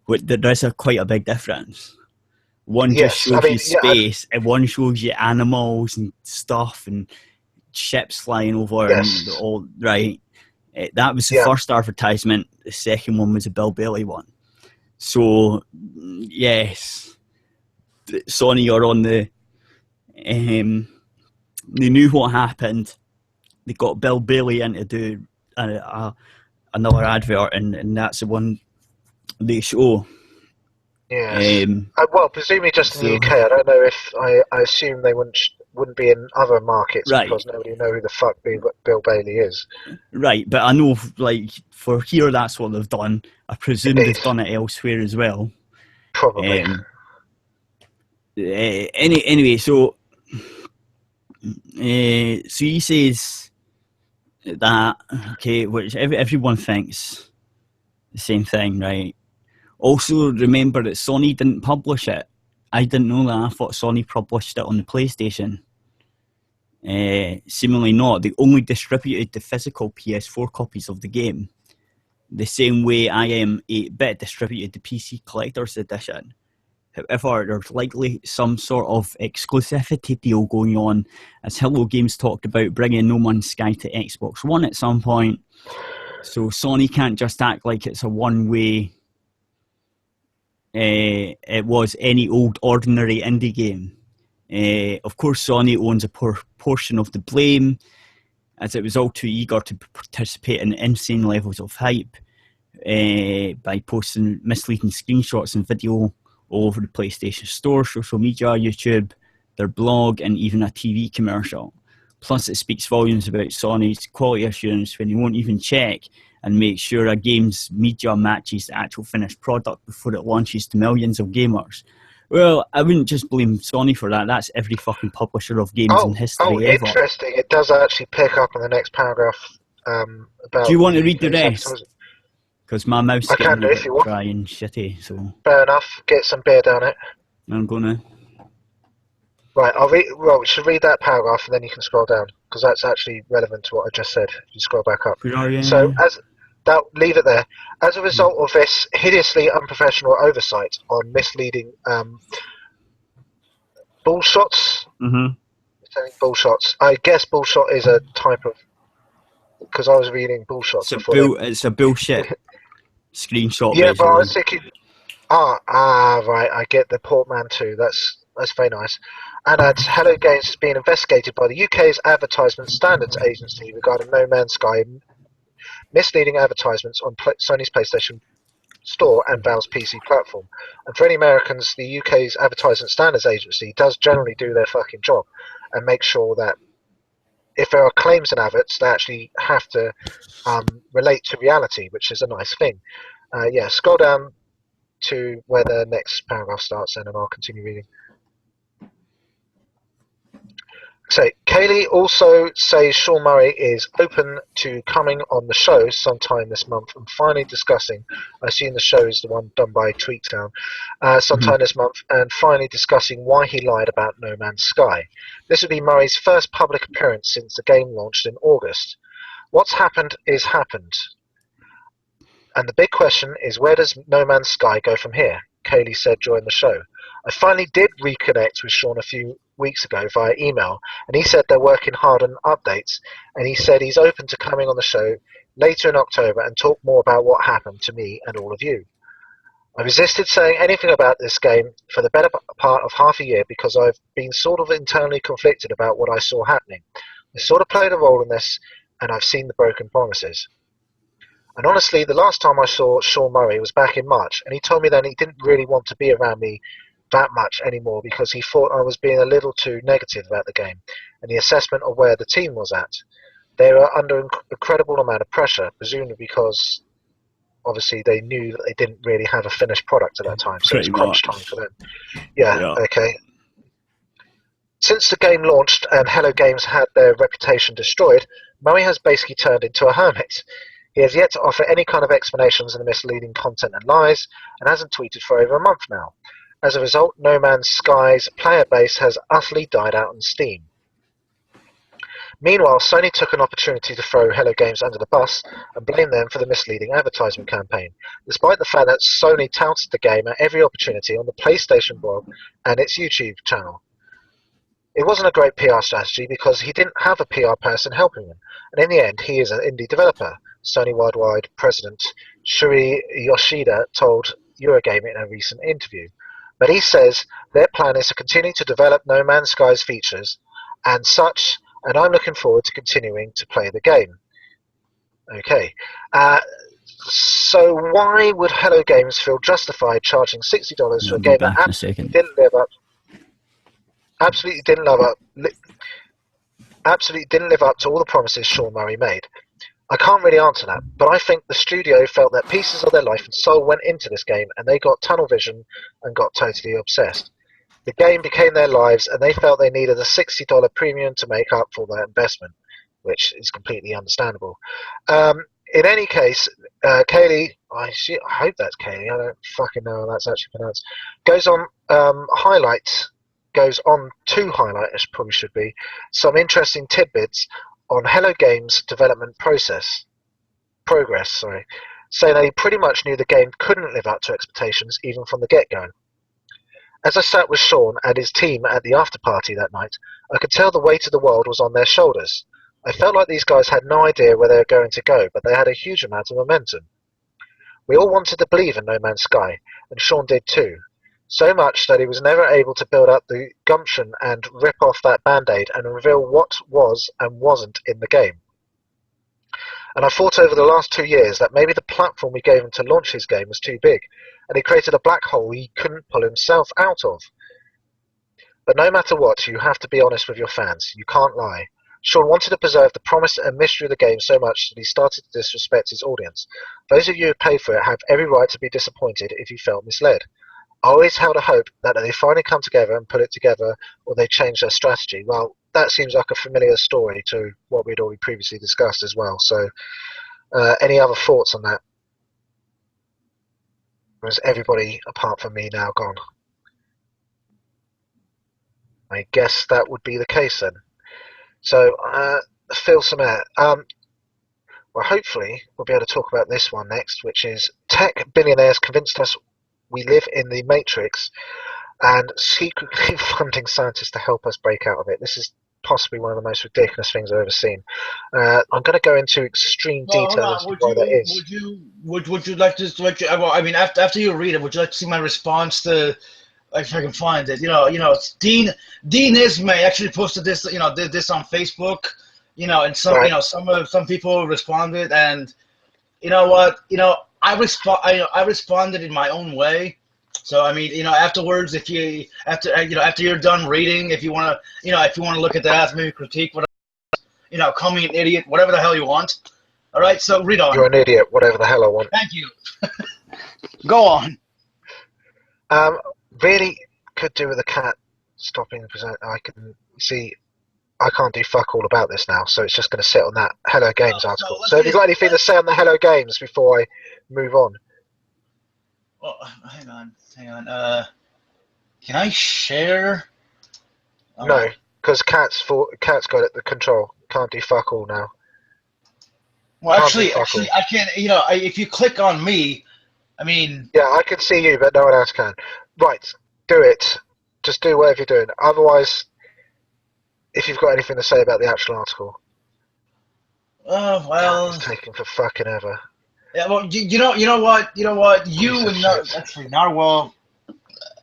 There's quite a big difference. One just shows you space, and one shows you animals and stuff and ships flying over and all. Right, that was the first advertisement. The second one was a Bill Bailey one. So yes, Sony are on the. They knew what happened. They got Bill Bailey in to do another advert, and that's the one they show. Yeah. Well, presumably just in the UK. I don't know if I assume they wouldn't be in other markets because nobody know who the fuck Bill Bailey is. Right, but I know like for here that's what they've done. I presume they've done it elsewhere as well. Probably. Anyway, so he says that which everyone thinks the same thing, right? Also, remember that Sony didn't publish it. I didn't know that. I thought Sony published it on the PlayStation. Seemingly not. They only distributed the physical PS4 copies of the game. The same way IM 8-bit distributed the PC Collector's Edition. However, there's likely some sort of exclusivity deal going on, as Hello Games talked about bringing No Man's Sky to Xbox One at some point. So Sony can't just act like it's a one-way... it was any old ordinary indie game. Of course, Sony owns a portion of the blame, as it was all too eager to participate in insane levels of hype by posting misleading screenshots and video all over the PlayStation Store, social media, YouTube, their blog, and even a TV commercial. Plus, it speaks volumes about Sony's quality assurance when they won't even check and make sure a game's media matches the actual finished product before it launches to millions of gamers. Well, I wouldn't just blame Sony for that. That's every fucking publisher of games in history ever. Interesting. It does actually pick up in the next paragraph about... Do you want to read the rest? Because my mouse is getting if you want. dry and shitty. So. Fair enough. Get some beer down it. I'm going to... Right, we should read that paragraph and then you can scroll down because that's actually relevant to what I just said. If you scroll back up. So leave it there. As a result of this hideously unprofessional oversight on misleading bull shots. Bull shots. I guess bull shot is a type of, because I was reading bull shots before. It's a bullshit screenshot. Yeah, basically. but I was thinking, right, I get the Portman too. That's very nice. And adds, Hello Games is being investigated by the UK's Advertisement Standards Agency regarding No Man's Sky misleading advertisements on Sony's PlayStation Store and Valve's PC platform. And for any Americans, the UK's Advertisement Standards Agency does generally do their fucking job and make sure that if there are claims in adverts, they actually have to relate to reality, which is a nice thing. Scroll down to where the next paragraph starts, and I'll continue reading. So, Kaylee also says Sean Murray is open to coming on the show sometime this month and finally discussing, I assume the show is the one done by Tweaktown, sometime this month, and finally discussing why he lied about No Man's Sky. This would be Murray's first public appearance since the game launched in August. What's happened is happened. And the big question is, where does No Man's Sky go from here? Kaylee said during the show. I finally did reconnect with Sean a few weeks ago via email, and he said they're working hard on updates, and he said he's open to coming on the show later in October and talk more about what happened to me and all of you. I resisted saying anything about this game for the better part of half a year because I've been sort of internally conflicted about what I saw happening. I sort of played a role in this, and I've seen the broken promises. And honestly, the last time I saw Sean Murray was back in March, and he told me then he didn't really want to be around me that much anymore because he thought I was being a little too negative about the game and the assessment of where the team was at. They were under an incredible amount of pressure, presumably because obviously they knew that they didn't really have a finished product at that time, so it's crunch time for them. Yeah, okay. Since the game launched and Hello Games had their reputation destroyed, Murray has basically turned into a hermit. He has yet to offer any kind of explanations on the misleading content and lies, and hasn't tweeted for over a month now. As a result, No Man's Sky's player base has utterly died out on Steam. Meanwhile, Sony took an opportunity to throw Hello Games under the bus and blame them for the misleading advertisement campaign, despite the fact that Sony touted the game at every opportunity on the PlayStation blog and its YouTube channel. It wasn't a great PR strategy because he didn't have a PR person helping him, and in the end, he is an indie developer, Sony Worldwide President Shuri Yoshida told Eurogamer in a recent interview. But he says their plan is to continue to develop No Man's Sky's features and such, and I'm looking forward to continuing to play the game. Okay. So why would Hello Games feel justified charging $60 for a game that absolutely didn't live up to all the promises Sean Murray made? I can't really answer that, but I think the studio felt that pieces of their life and soul went into this game, and they got tunnel vision and got totally obsessed. The game became their lives, and they felt they needed a $60 premium to make up for their investment, which is completely understandable. In any case, Kaylee, I hope that's Kaylee, I don't fucking know how that's actually pronounced, goes on to highlight, as probably should be, some interesting tidbits on Hello Games' development progress, saying that he pretty much knew the game couldn't live up to expectations even from the get-go. As I sat with Sean and his team at the after-party that night, I could tell the weight of the world was on their shoulders. I felt like these guys had no idea where they were going to go, but they had a huge amount of momentum. We all wanted to believe in No Man's Sky, and Sean did too. So much that he was never able to build up the gumption and rip off that band-aid and reveal what was and wasn't in the game. And I thought over the last 2 years that maybe the platform we gave him to launch his game was too big, and he created a black hole he couldn't pull himself out of. But no matter what, you have to be honest with your fans. You can't lie. Sean wanted to preserve the promise and mystery of the game so much that he started to disrespect his audience. Those of you who paid for it have every right to be disappointed if you felt misled. I always held a hope that they finally come together and put it together, or they change their strategy. Well, that seems like a familiar story to what we'd already previously discussed as well. So, any other thoughts on that? Or is everybody apart from me now gone? I guess that would be the case then. So, fill some air. Well, hopefully we'll be able to talk about this one next, which is tech billionaires convinced us we live in the Matrix and secretly funding scientists to help us break out of it. This is possibly one of the most ridiculous things I've ever seen. I'm going to go into extreme detail as to why that is. Would you like to? Well, I mean, after you read it, would you like to see my response to? If I can find it, it's Dean Ismay actually posted this, did this on Facebook, and some, right. Some people responded, and you know what, I responded in my own way. So I mean, afterwards, after you're done reading, if you want to look at that, maybe critique, whatever, call me an idiot, whatever the hell you want. All right, so read on. You're an idiot, whatever the hell I want. Thank you. Go on. Really could do with a cat stopping the present. I can see. I can't do fuck all about this now, so it's just going to sit on that Hello Games article. So have you got anything to say on the Hello Games before I move on? Well, hang on. Can I share? No, because cat's got it the control. Can't do fuck all now. Well, actually, I can't. If you click on me, I mean. Yeah, I can see you, but no one else can. Right, do it. Just do whatever you're doing. Otherwise, if you've got anything to say about the actual article. Oh well. It's taking for fucking ever. Yeah, well, you know what? Actually, Narwhal.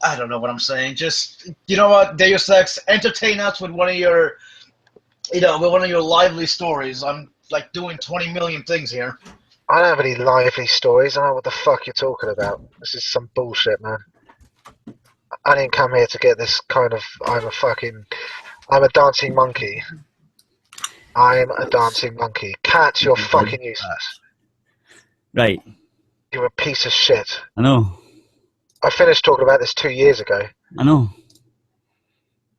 I don't know what I'm saying. Just Deus Ex, entertain us with one of your lively stories. I'm like doing 20 million things here. I don't have any lively stories. I don't know what the fuck you're talking about. This is some bullshit, man. I didn't come here to get this kind of. I'm a dancing monkey. I'm a dancing monkey. Cat, you're fucking useless. Right. You're a piece of shit. I know. I finished talking about this 2 years ago. I know.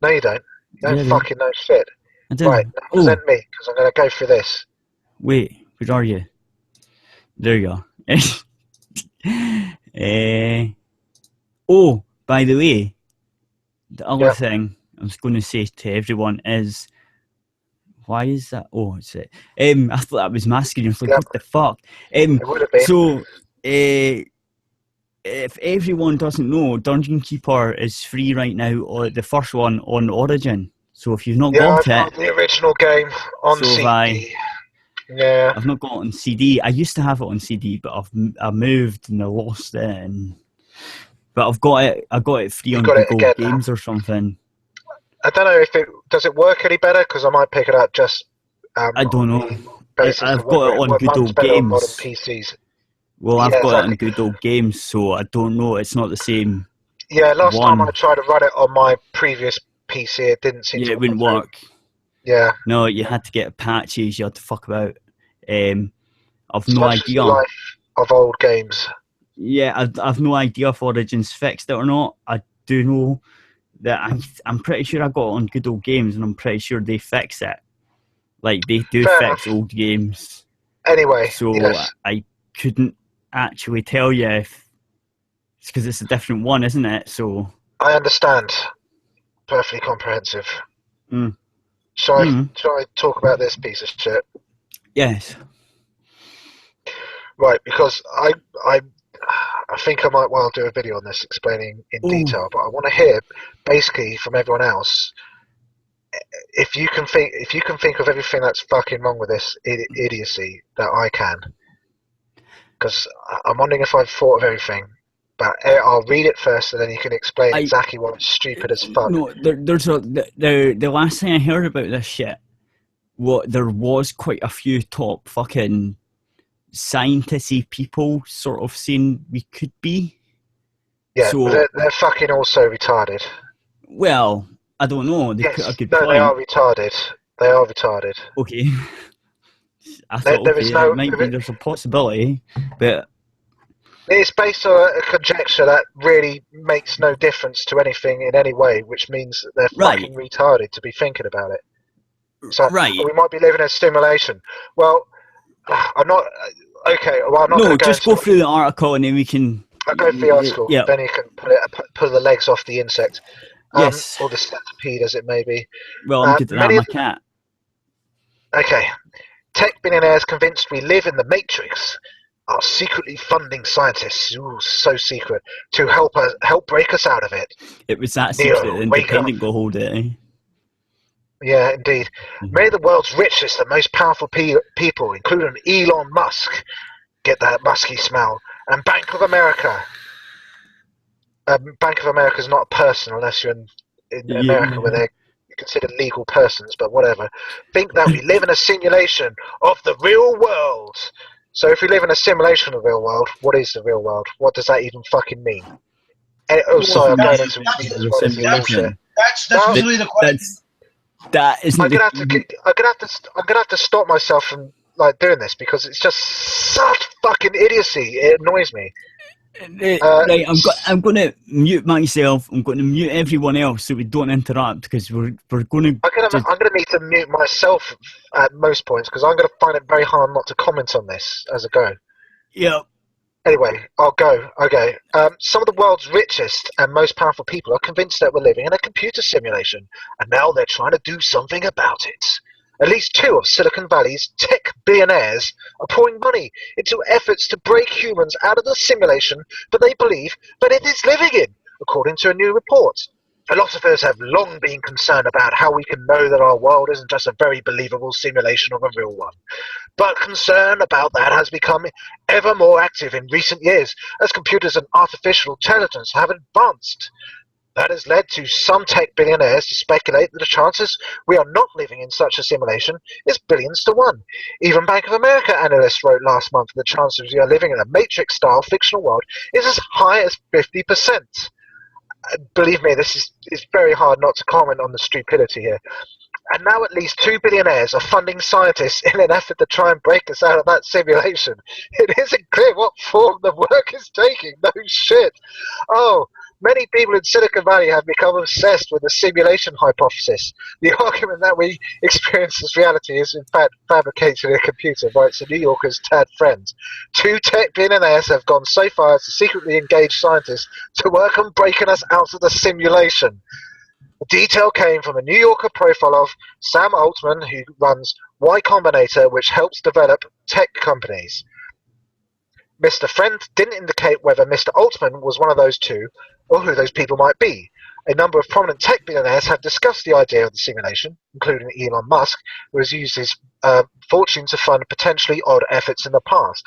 No, you don't. You don't fucking know shit. I do. Right, now present me, because I'm going to go through this. Wait, where are you? There you are. Oh, by the way, the other thing I was going to say to everyone is, why is that? Oh, it's it. I thought that was masking. I was like, what the fuck? It would have been. So, if everyone doesn't know, Dungeon Keeper is free right now, or the first one on Origin. So if you've not got it, the original game on CD. Yeah, I've not got it on CD. I used to have it on CD, but I moved and I lost it. But I've got it. I got it free on Google Games or something. I don't know if does it work any better, because I might pick it up just. I don't know. I've got it on Google Games. Modern PCs. Well, I've got it on Google Games, so I don't know. It's not the same. Yeah, last time I tried to run it on my previous PC, it didn't seem to. Yeah, it wouldn't work. Yeah. No, you had to get patches. You had to fuck about. I've no idea. Life of old games. Yeah, I've no idea if Origin's fixed it or not. I do know that I'm pretty sure I got it on Good Old Games, and I'm pretty sure they fix it. Like, they do fix old games. Anyway, so I couldn't actually tell you if it's because it's a different one, isn't it? So I understand. Perfectly comprehensive. Shall I talk about this piece of shit? Yes. Right, because I think I might well do a video on this explaining in detail, but I want to hear basically from everyone else if you can think of everything that's fucking wrong with this idiocy that I can. Because I'm wondering if I've thought of everything. But I'll read it first, and then you can explain exactly what's stupid as fuck. No, the last thing I heard about this shit, there was quite a few top fucking scientisty people sort of saying we could be. Yeah, so, they're fucking also retarded. Well, I don't know. They put a good point. They are retarded. They are retarded. Okay. I thought there's a possibility, but it's based on a conjecture that really makes no difference to anything in any way, which means they're fucking retarded to be thinking about it. So we might be living in a simulation. Well, I'm not. Okay, well, I'm not. No, just go through the article and then we can. I'll go through the article. Yeah. Then you can pull the legs off the insect. Yes. Or the centipede, as it may be. Well, I'm good at that. I'm a cat. Okay. Tech billionaires convinced we live in the Matrix are secretly funding scientists, so secret, to help break us out of it. It was that secret that Independent got hold of it, eh? Yeah, indeed. Many of the world's richest and most powerful people, including Elon Musk, get that musky smell, and Bank of America. Bank of America is not a person unless you're in America where they're considered legal persons, but whatever. Think that we live in a simulation of the real world. So if we live in a simulation of the real world, what is the real world? What does that even fucking mean? Sorry, I'm going into bullshit. That's usually the question. That isn't. I'm gonna have to stop myself from like doing this because it's just such fucking idiocy. It annoys me. Right, I'm going to mute myself. I'm going to mute everyone else so we don't interrupt because we're going to. I'm going to need to mute myself at most points because I'm going to find it very hard not to comment on this as I go. Yeah. Anyway, I'll go. Okay. Some of the world's richest and most powerful people are convinced that we're living in a computer simulation, and now they're trying to do something about it. At least 2 of Silicon Valley's tech billionaires are pouring money into efforts to break humans out of the simulation that they believe that it is living in, according to a new report. Philosophers have long been concerned about how we can know that our world isn't just a very believable simulation of a real one. But concern about that has become ever more active in recent years as computers and artificial intelligence have advanced. That has led to some tech billionaires to speculate that the chances we are not living in such a simulation is billions to 1. Even Bank of America analysts wrote last month that the chances we are living in a Matrix-style fictional world is as high as 50%. Believe me, this is very hard not to comment on the stupidity here. And now at least 2 billionaires are funding scientists in an effort to try and break us out of that simulation. It isn't clear what form the work is taking. No shit. Oh, many people in Silicon Valley have become obsessed with the simulation hypothesis. The argument that we experience as reality is in fact fabricated in a computer, writes the New Yorker's Tad Friends. 2 tech billionaires have gone so far as to secretly engage scientists to work on breaking us out of the simulation. The detail came from a New Yorker profile of Sam Altman, who runs Y Combinator, which helps develop tech companies. Mr. Friend didn't indicate whether Mr. Altman was one of those 2 or who those people might be. A number of prominent tech billionaires have discussed the idea of the simulation, including Elon Musk, who has used his fortune to fund potentially odd efforts in the past.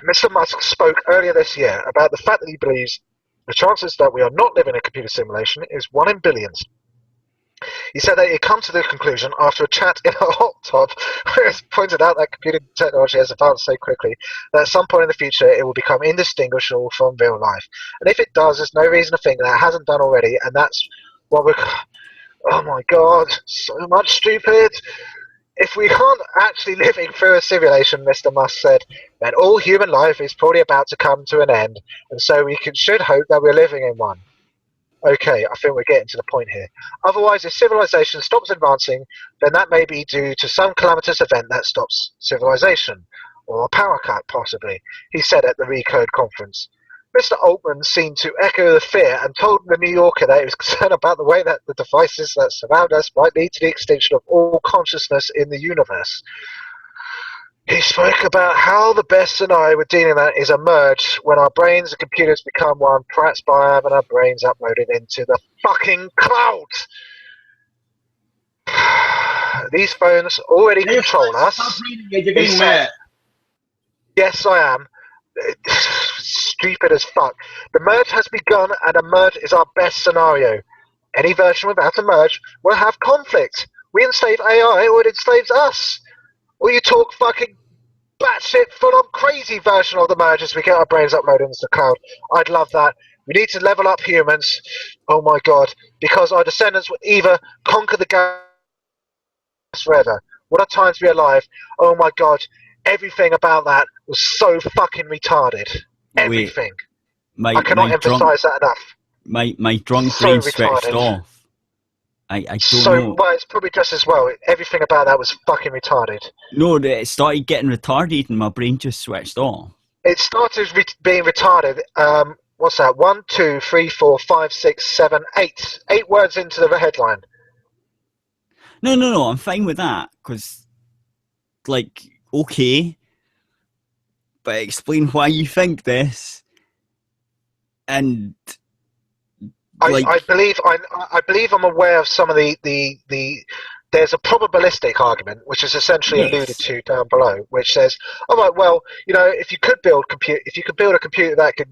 Mr. Musk spoke earlier this year about the fact that he believes the chances that we are not living in a computer simulation is 1 in billions. He said that he had come to the conclusion after a chat in a hot tub where it's pointed out that computer technology has advanced so quickly that at some point in the future it will become indistinguishable from real life. And if it does, there's no reason to think that it hasn't done already, and that's what we're... Oh my god, so much stupid. If we aren't actually living through a simulation, Mr. Musk said, then all human life is probably about to come to an end, and so we should hope that we're living in one. Okay, I think we're getting to the point here. Otherwise, if civilization stops advancing, then that may be due to some calamitous event that stops civilization, or a power cut, possibly, he said at the Recode conference. Mr. Altman seemed to echo the fear and told the New Yorker that he was concerned about the way that the devices that surround us might lead to the extinction of all consciousness in the universe. He spoke about how the best scenario we're dealing with is a merge when our brains and computers become one, perhaps by having our brains uploaded into the fucking cloud. These phones already control us. Stop reading it, you're getting mad. Yes, I am. Stupid as fuck. The merge has begun, and a merge is our best scenario. Any version without a merge will have conflict. We enslave AI, or it enslaves us. Or you talk fucking batshit full-on crazy version of the merge as we get our brains uploaded into the cloud. I'd love that. We need to level up humans. Oh my god. Because our descendants will either conquer the galaxy forever. What a time to be alive. Oh my god. Everything about that was so fucking retarded. Everything. I cannot emphasize that enough. My drunk brain switched off. I don't know. Well, it's probably just as well. Everything about that was fucking retarded. No, it started getting retarded and my brain just switched off. It started being retarded what's that? 1, 2, 3, 4, 5, 6, 7, 8. 8 words into the headline. No, I'm fine with that, because, like, okay, but explain why you think this, and like, I believe I'm aware of some of the there's a probabilistic argument which is essentially alluded to down below, which says, all right, well, you know, if you could build a computer that could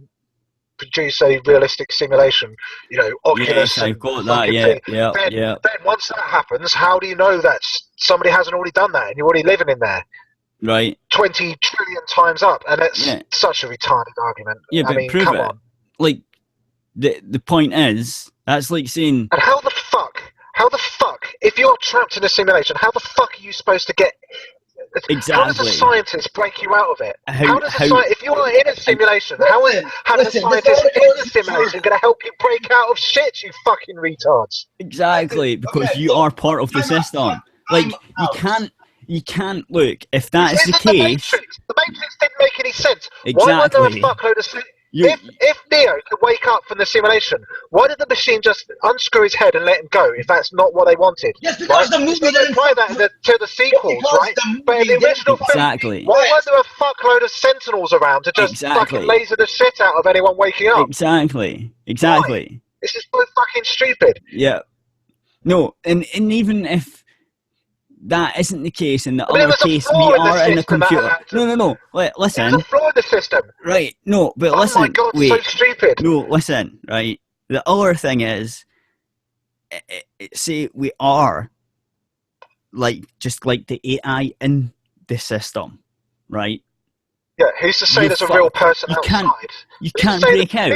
produce a realistic simulation, you know, Oculus, yes, I've got that, then once that happens, how do you know that somebody hasn't already done that and you're already living in there? Right. 20 trillion times up, and it's such a retarded argument. Yeah, but I mean, prove come it. on. Like, the point is, that's like saying... And how the fuck, if you're trapped in a simulation, how the fuck are you supposed to get... Exactly. How does a scientist break you out of it? If you are in a simulation, how is a scientist in the simulation going to help you break out of shit, you fucking retards? Exactly, because you are part of the system. Like, you can't look, if that's the case... The Matrix didn't make any sense. Exactly. Why weren't there a fuckload of... If Neo could wake up from the simulation, why did the machine just unscrew his head and let him go if that's not what they wanted? Yes, because the movie didn't apply that to the sequels, right? But in the original film, why weren't there a fuckload of sentinels around to just fucking laser the shit out of anyone waking up? Exactly. Why? This is so fucking stupid. Yeah. No, and even if that isn't the case, in the other case, we are in a computer. No. Listen. There's a flaw in the system. Right. No, but listen. Oh my God, wait. so stupid. No, listen. Right. The other thing is, say we are just like the AI in the system, right? Yeah. Who's to say there's a real person outside? You can't break out.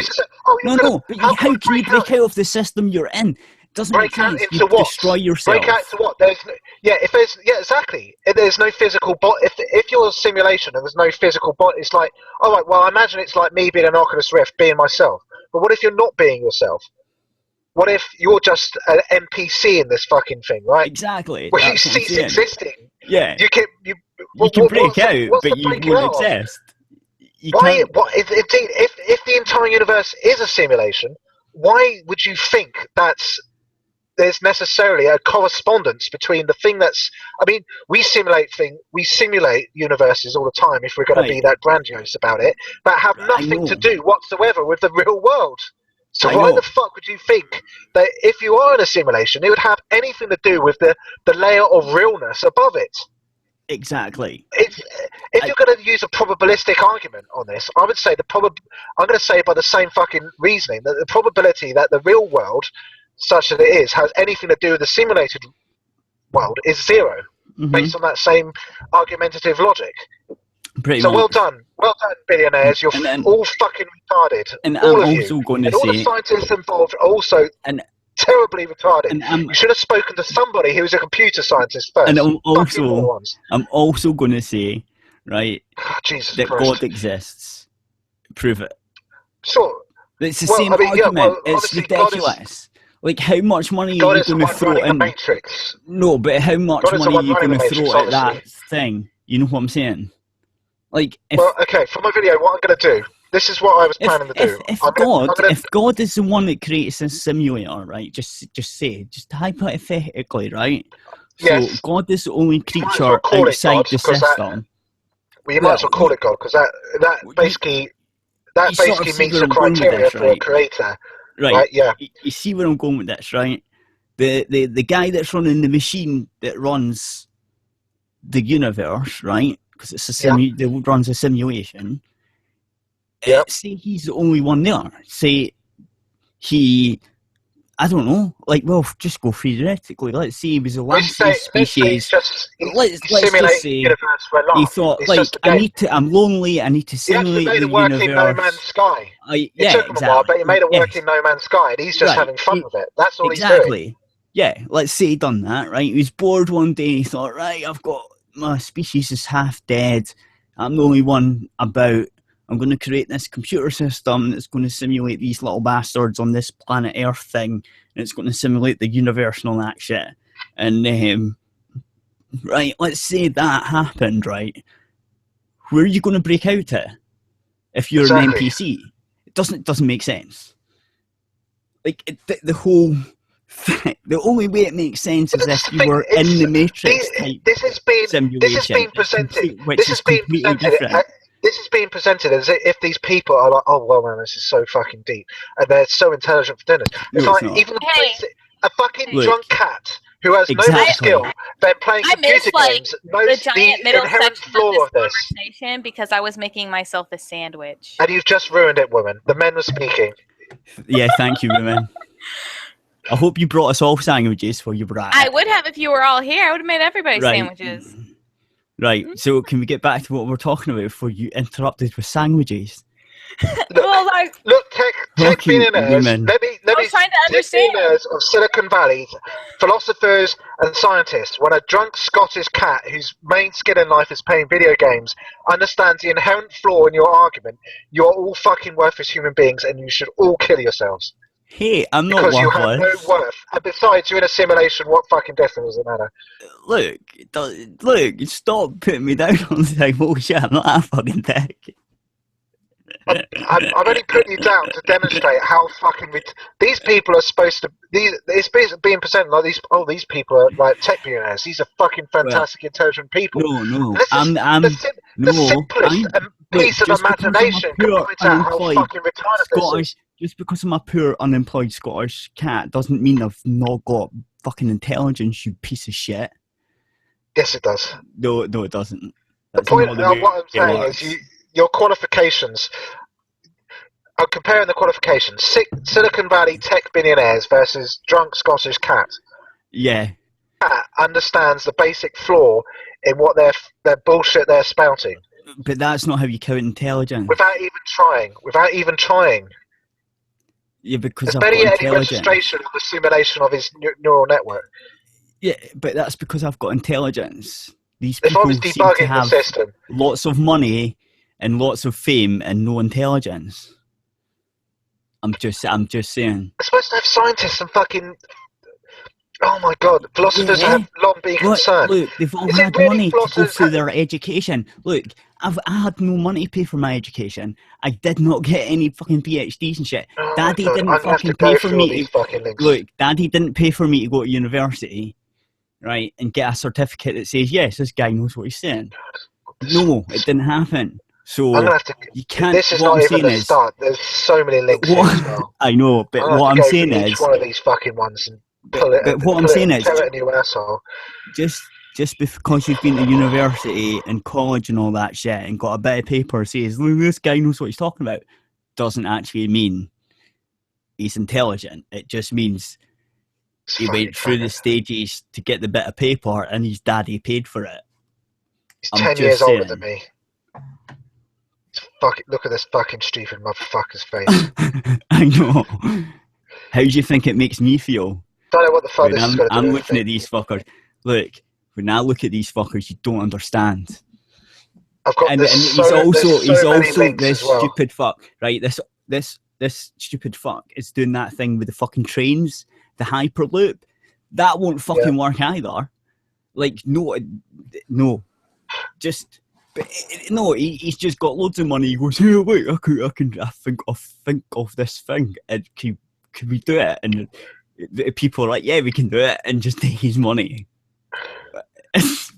But how can you break out of the system you're in? Doesn't break out into you what? Destroy yourself. Break out to what? Exactly. If there's no physical if you're a simulation and there's no physical body, it's like, all right, well, I imagine it's like me being an Oculus Rift, being myself. But what if you're not being yourself? What if you're just an NPC in this fucking thing, right? Exactly. Where you cease existing. Yeah. You can break out, but you won't exist. If the entire universe is a simulation, why would you think there's necessarily a correspondence between the thing that's... I mean, we simulate universes all the time if we're going to be that grandiose about it, but have nothing to do whatsoever with the real world. So why the fuck would you think that if you are in a simulation, it would have anything to do with the layer of realness above it? Exactly. If you're going to use a probabilistic argument on this, I would say I'm going to say by the same fucking reasoning that the probability that the real world, such as it is, has anything to do with the simulated world is 0, based on that same argumentative logic. Pretty much. Well done, billionaires. You're all fucking retarded. And all I'm of also you. going to and all the scientists involved are also terribly retarded. You should have spoken to somebody who's a computer scientist first. And I'm also going to say, right, that Christ. God exists. Prove it. Sure. It's the same argument. It's ridiculous. Like, how much money are you going to throw in? Matrix. No, but how much money are you going to throw at that thing? You know what I'm saying? Like, okay, for my video, what I'm going to do, this is what I was planning to do. If God is the one that creates this simulator, right? Just hypothetically, right? Yes. So God is the only creature outside the system. Well, you might as well call it God, because that basically meets the criteria for a creator. Right. Yeah. You see where I'm going with this, right? The guy that's running the machine that runs the universe, right? Because it's that runs a simulation. Say he's the only one there. Say I don't know. Like, well, just go theoretically. Let's say he was the last species. Let's just say he thought, like, I'm lonely. I need to simulate the universe. He made a working No Man's Sky. It took him a while, but he made a working No Man's Sky, and he's just having fun with it. That's all he's doing. Yeah, let's say he done that, right? He was bored one day and he thought, right, my species is half dead. I'm the only one about. I'm going to create this computer system that's going to simulate these little bastards on this planet Earth thing, and it's going to simulate the universe and all that shit. And, right, let's say that happened, right? Where are you going to break out to if you're an NPC? doesn't make sense. Like the whole thing, the only way it makes sense is if you were in the Matrix type simulation. This has been presented. This is being presented as if these people are like, oh well, man, this is so fucking deep, and they're so intelligent for doing this. It's like even a fucking drunk cat who has no more skill than playing computer games knows the inherent flaw of this. Because I was making myself a sandwich. And you've just ruined it, woman. The men were speaking. Yeah, thank you, women. I hope you brought us all sandwiches for your brat. I would have if you were all here. I would have made everybody sandwiches. Right, so can we get back to what we're talking about before you interrupted with sandwiches? Look, tech billionaires, maybe trying to understand. Billionaires of Silicon Valley, philosophers and scientists, when a drunk Scottish cat whose main skill in life is playing video games understands the inherent flaw in your argument, you are all fucking worthless human beings and you should all kill yourselves. Hey, I'm not worthless. Because you have no worth. And besides, you're in a simulation, what fucking difference does it matter? Look, stop putting me down on the thing. Oh shit, I'm not that fucking dick. I'm only putting you down to demonstrate how fucking these people are supposed to. It's being presented like these people are like tech billionaires. These are fucking fantastic, intelligent people. No, the simplest piece of imagination can point out how fucking retarded this is. Just because I'm a poor, unemployed Scottish cat doesn't mean I've not got fucking intelligence, you piece of shit. Yes, it does. No, it doesn't. The point of what I'm saying is your qualifications. I'm comparing the qualifications. Silicon Valley tech billionaires versus drunk Scottish cat. Yeah. Cat understands the basic flaw in what their bullshit they're spouting. But that's not how you count intelligence. Without even trying. Yeah, because there's I've barely got any intelligence. registration of the simulation of his neural network. Yeah, but that's because I've got intelligence. These if people I was seem debugging to have the system, lots of money and lots of fame and no intelligence. I'm just saying. We're supposed to have scientists and fucking. Oh my god, philosophers have long been concerned. Look, they've all had money to go through their education. Look, I had no money to pay for my education. I did not get any fucking PhDs and shit. Oh Daddy didn't fucking pay for me. Look, Daddy didn't pay for me to go to university, right, and get a certificate that says, yes, this guy knows what he's saying. No, it didn't happen. So I'm gonna have to, you can't. This is not even the start. There's so many links here as well. I know, but what I'm saying is, each one of these fucking ones and pull it. But what I'm saying is, in your asshole. Just because you've been to university and college and all that shit and got a bit of paper that says, look, this guy knows what he's talking about, doesn't actually mean he's intelligent. It just means he went through the stages to get the bit of paper and his daddy paid for it. He's 10 years older than me. Look at this fucking stupid motherfucker's face. I know. How do you think it makes me feel? Don't know what the fuck this is going to do. I'm looking at these fuckers. Look, when I look at these fuckers, you don't understand. I've got he's also this stupid fuck, right? This stupid fuck is doing that thing with the fucking trains, the hyperloop. That won't fucking work either. Like, no, just. But no, he's just got loads of money. He goes, hey, wait, I think of this thing, and can we do it? And the people are like, yeah, we can do it, and just take his money.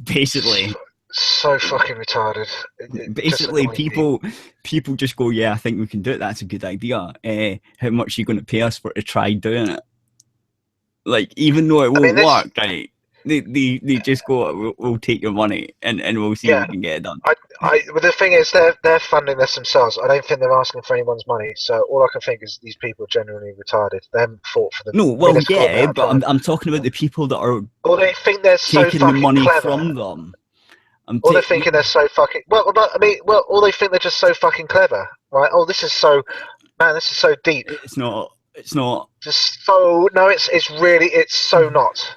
Basically, so fucking retarded. Basically, people just go, yeah, I think we can do it. That's a good idea. How much are you going to pay us to try doing it? Like, even though it won't work, right? They just go, we'll take your money and we'll see if we can get it done. But the thing is, they're funding this themselves. I don't think they're asking for anyone's money. So all I can think is these people are genuinely retarded. They haven't fought for the. No, well, yeah, but I'm talking about the people that are. Or they think they're so taking the money clever. From them. Or they're thinking they're so fucking. Or they think they're just so fucking clever, right? Oh, this is so deep. It's not. Just so no, it's so not.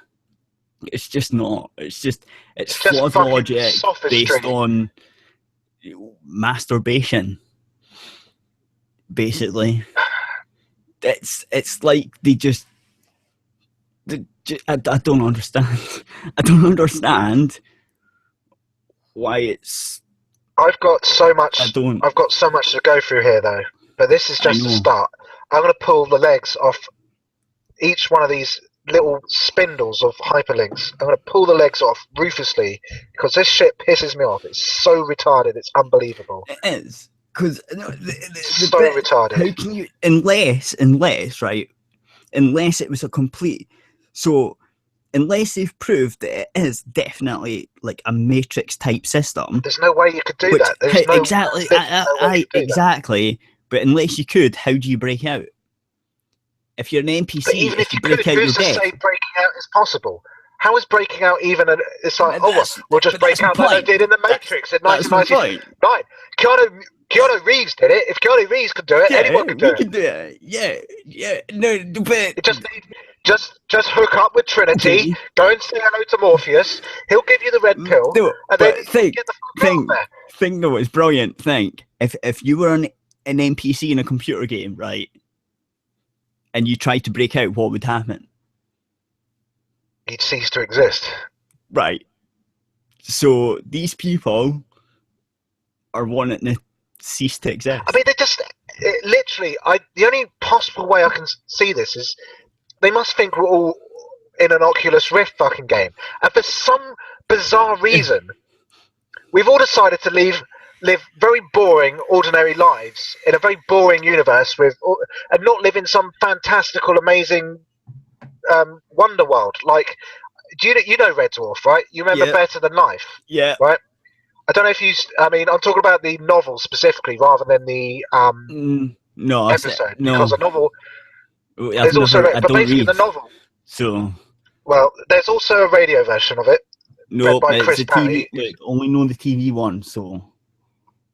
It's just not. It's flawed logic based on masturbation. Basically, it's like I don't understand. I don't understand why it's. I've got so much to go through here, though. but this is just the start. I'm going to pull the legs off each one of these little spindles of hyperlinks. I'm going to pull the legs off ruthlessly because this shit pisses me off. It's so retarded. It's unbelievable. It is. Because so retarded. How can you, unless, right? Unless it was a complete. So, unless they've proved that it is definitely like a Matrix type system. There's no way you could do that. Exactly. Exactly. But unless you could, how do you break out? If you're an NPC, but even if you break could, out, who's to say breaking out is possible? How is breaking out even? It's like, we'll just break out like they did in the Matrix in 1999. Keanu Reeves did it. If Keanu Reeves could do it, anyone could do it. Can do it. Yeah. No, but just hook up with Trinity. Go and say hello to Morpheus. He'll give you the red pill, and then get the fuck out there. Think though, it's brilliant. Think if you were an NPC in a computer game, right, and you tried to break out, what would happen? You'd cease to exist. Right. So these people are wanting to cease to exist. I mean, they just literally. The only possible way I can see this is they must think we're all in an Oculus Rift fucking game, and for some bizarre reason, we've all decided to live very boring, ordinary lives in a very boring universe and not live in some fantastical, amazing wonder world. Like, you know Red Dwarf, right? You remember Better Than Life? Yeah. Right? I don't know if I mean, I'm talking about the novel specifically rather than the episode. No. Because a novel... I don't read. The novel... So... Well, there's also a radio version of it. No, read by Chris it's a Parry. TV... Only know the TV one, so...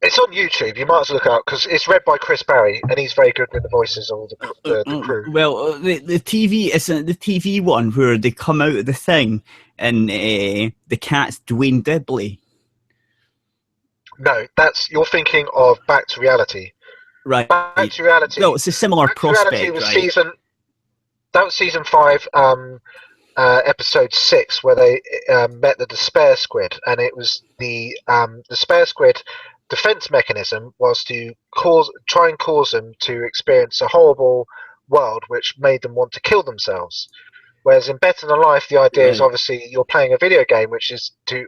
It's on YouTube. You might as well look it up because it's read by Chris Parry, and he's very good with the voices of the crew. Well, the TV isn't the TV one where they come out of the thing and the cat's Dwayne Dibley. No, you're thinking of Back to Reality. Right. Back to Reality. No, it's a similar Back prospect, to Reality was right? That was season 5, episode 6, where they met the Despair Squid, and it was the Despair Squid defense mechanism was to try and cause them to experience a horrible world which made them want to kill themselves. Whereas in Better Than Life, the idea is obviously you're playing a video game which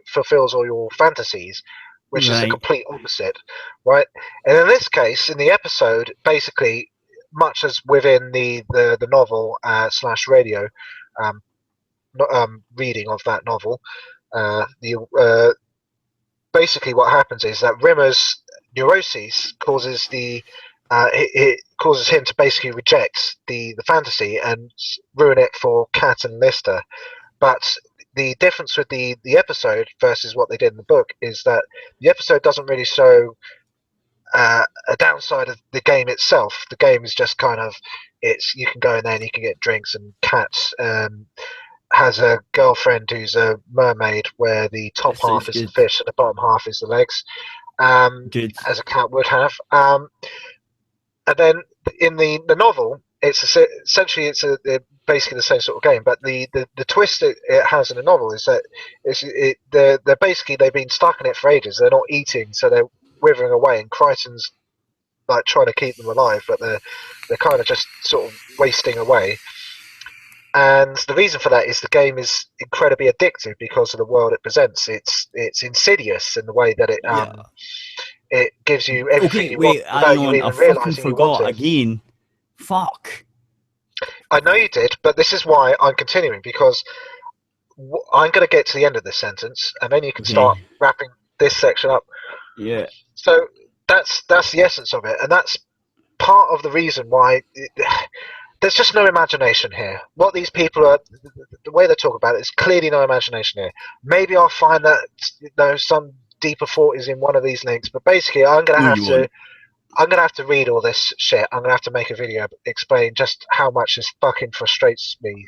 fulfills all your fantasies, which is the complete opposite, right? And in this case, in the episode, basically, much as within the novel / radio reading of that novel, basically what happens is that Rimmer's neuroses causes it causes him to basically reject the fantasy and ruin it for Kat and Lister. But the difference with the episode versus what they did in the book is that the episode doesn't really show a downside of the game itself. The game is just kind of you can go in there and you can get drinks, and Kat has a girlfriend who's a mermaid where the top half is the fish and the bottom half is the legs, as a cat would have. And then in the novel, it's essentially basically the same sort of game, but the twist it has in the novel is that they've been stuck in it for ages. They're not eating, so they're withering away, and Crichton's like trying to keep them alive, but they're kind of just sort of wasting away. And the reason for that is the game is incredibly addictive because of the world it presents. It's insidious in the way that it gives you everything you want without you even realising you want it. Again. Fuck. I know you did, but this is why I'm continuing, because I'm going to get to the end of this sentence, and then you can start wrapping this section up. Yeah. So that's the essence of it, and that's part of the reason why there's just no imagination here. What these people are, the way they talk about it, is clearly no imagination here. Maybe I'll find that some deeper thought is in one of these links, but basically I'm going to have to read all this shit. I'm going to have to make a video explain just how much this fucking frustrates me,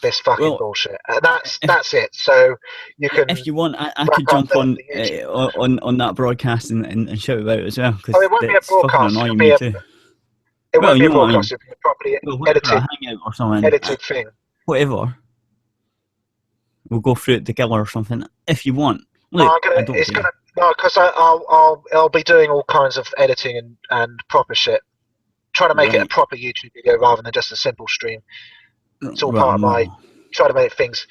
this fucking bullshit. And that's it. So you can... If you want, I could jump on that broadcast and shout about it as well. Oh, it won't be a broadcast. It won't be a broadcast. It'll be a properly edited thing. Whatever. We'll go through it together or something, if you want. Look, because I'll be doing all kinds of editing and proper shit trying to make it a proper YouTube video rather than just a simple stream. It's all part of my trying to make things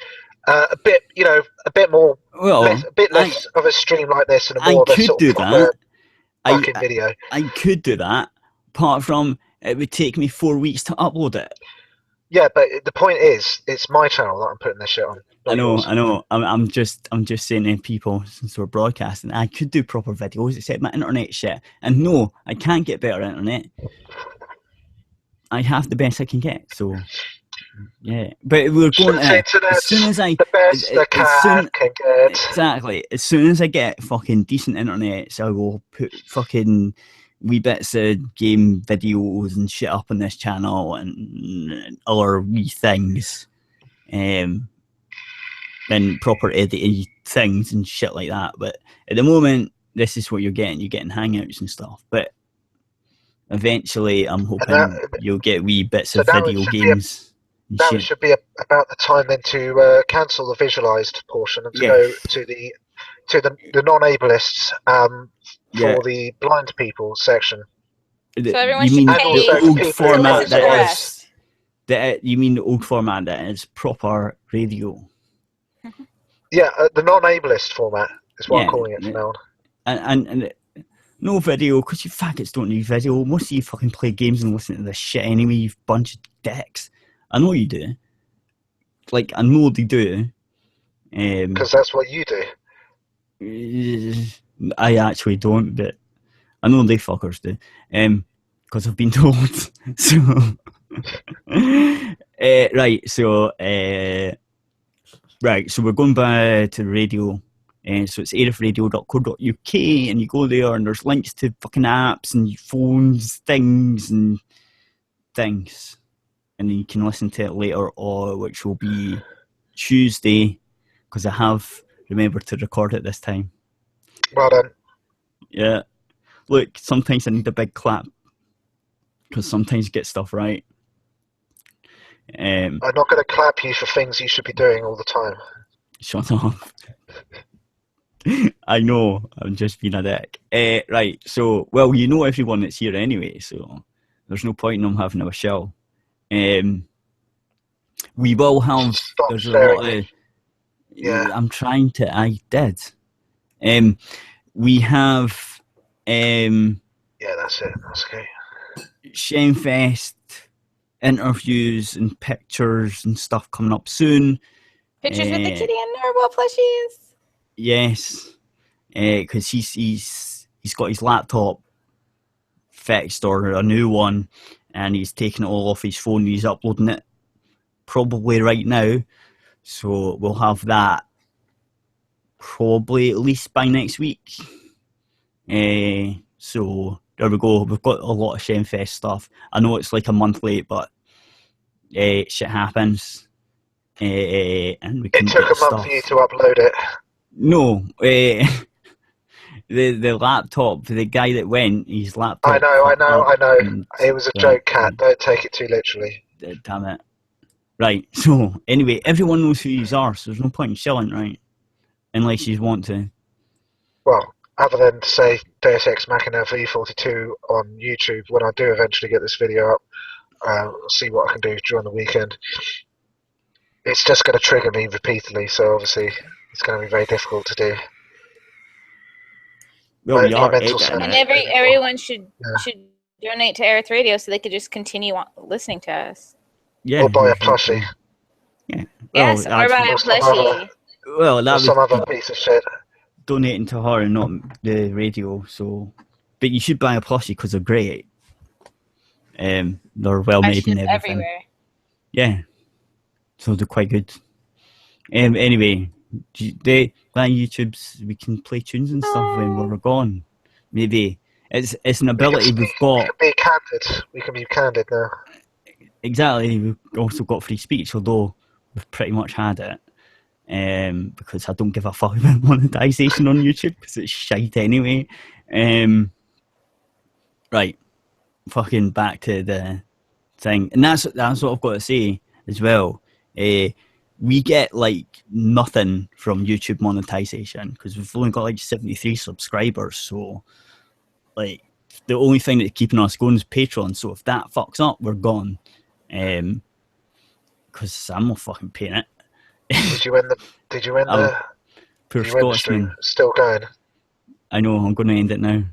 a bit, a bit more, a bit less of a stream like this and more of a sort of proper fucking video. I could do that, apart from it would take me 4 weeks to upload it. Yeah, but the point is, it's my channel that I'm putting this shit on. I know. I'm just saying to people, since we're broadcasting, I could do proper videos, except my internet shit. And no, I can't get better internet. I have the best I can get, so yeah. But we're going to, as soon as I the best the cat can get. Exactly. As soon as I get fucking decent internet, so I will put fucking wee bits of game videos and shit up on this channel and other wee things. And proper editing things and shit like that. But at the moment, this is what you're getting. You're getting hangouts and stuff. But eventually, I'm hoping you'll get wee bits of video games. That should be about the time then to cancel the visualized portion and to go to the non-ableists for the blind people section. So everyone should pay the old format that is. You mean the old format that is proper radio? Yeah, the non-ableist format is what I'm calling it from now on. And no video, because you faggots don't need video. Most of you fucking play games and listen to this shit anyway, you bunch of dicks. I know you do. Like, I know they do. Because that's what you do. I actually don't, but I know they fuckers do. Because I've been told. So, right, so we're going back to the radio. So it's aerithradio.co.uk, and you go there and there's links to fucking apps and phones, things. And then you can listen to it later, which will be Tuesday, because I have remembered to record it this time. Well done. Yeah. Look, sometimes I need a big clap, because sometimes you get stuff right. I'm not going to clap you for things you should be doing all the time. Shut up. I know, I'm just being a dick. Right, so, well, you know everyone that's here anyway, so there's no point in them having a show. We will have, there's a lot of, I'm trying to, I did. We have, that's it, that's okay. Shenfest interviews and pictures and stuff coming up soon. Pictures with the kitty and Narwhal plushies. Yes, because he's got his laptop fixed, or a new one, and he's taking it all off his phone and he's uploading it probably right now. So we'll have that probably at least by next week. So there we go. We've got a lot of Shenfest stuff. I know it's like a month late, but shit happens. And we can it took a month stuff. for you to upload it. No, the laptop, the guy that went, his laptop. I know. It was a joke, Cat. Don't take it too literally. Damn it. Right, so anyway, everyone knows who you are, so there's no point in shilling, right? Unless you want to. Well, other than to say Deus Ex Machina V42 on YouTube, when I do eventually get this video up, I'll see what I can do during the weekend. It's just going to trigger me repeatedly, so obviously it's going to be very difficult to do. Well, and everyone should donate to Aerith Radio so they could just continue listening to us. Yeah, or buy a plushie. Yeah. Yes, or buy a plushie. Well, that was some other piece of shit. Donating to her and not the radio. So, but you should buy a plushie because they're great. They're well made and everything. Everywhere. Yeah. So they're quite good. Anyway, by YouTube's, we can play tunes and stuff when we're gone. Maybe it's an ability we've got. We can be candid now. Exactly. We've also got free speech, although we've pretty much had it. Because I don't give a fuck about monetization on YouTube because it's shite anyway. Right. Fucking back to the thing, and that's what I've got to say as well. We get like nothing from YouTube monetization because we've only got like 73 subscribers, so like the only thing that's keeping us going is Patreon. So if that fucks up, we're gone. Because I'm not fucking paying it. Did you win the Poor Scotsman? stream Still going? I know, I'm going to end it now.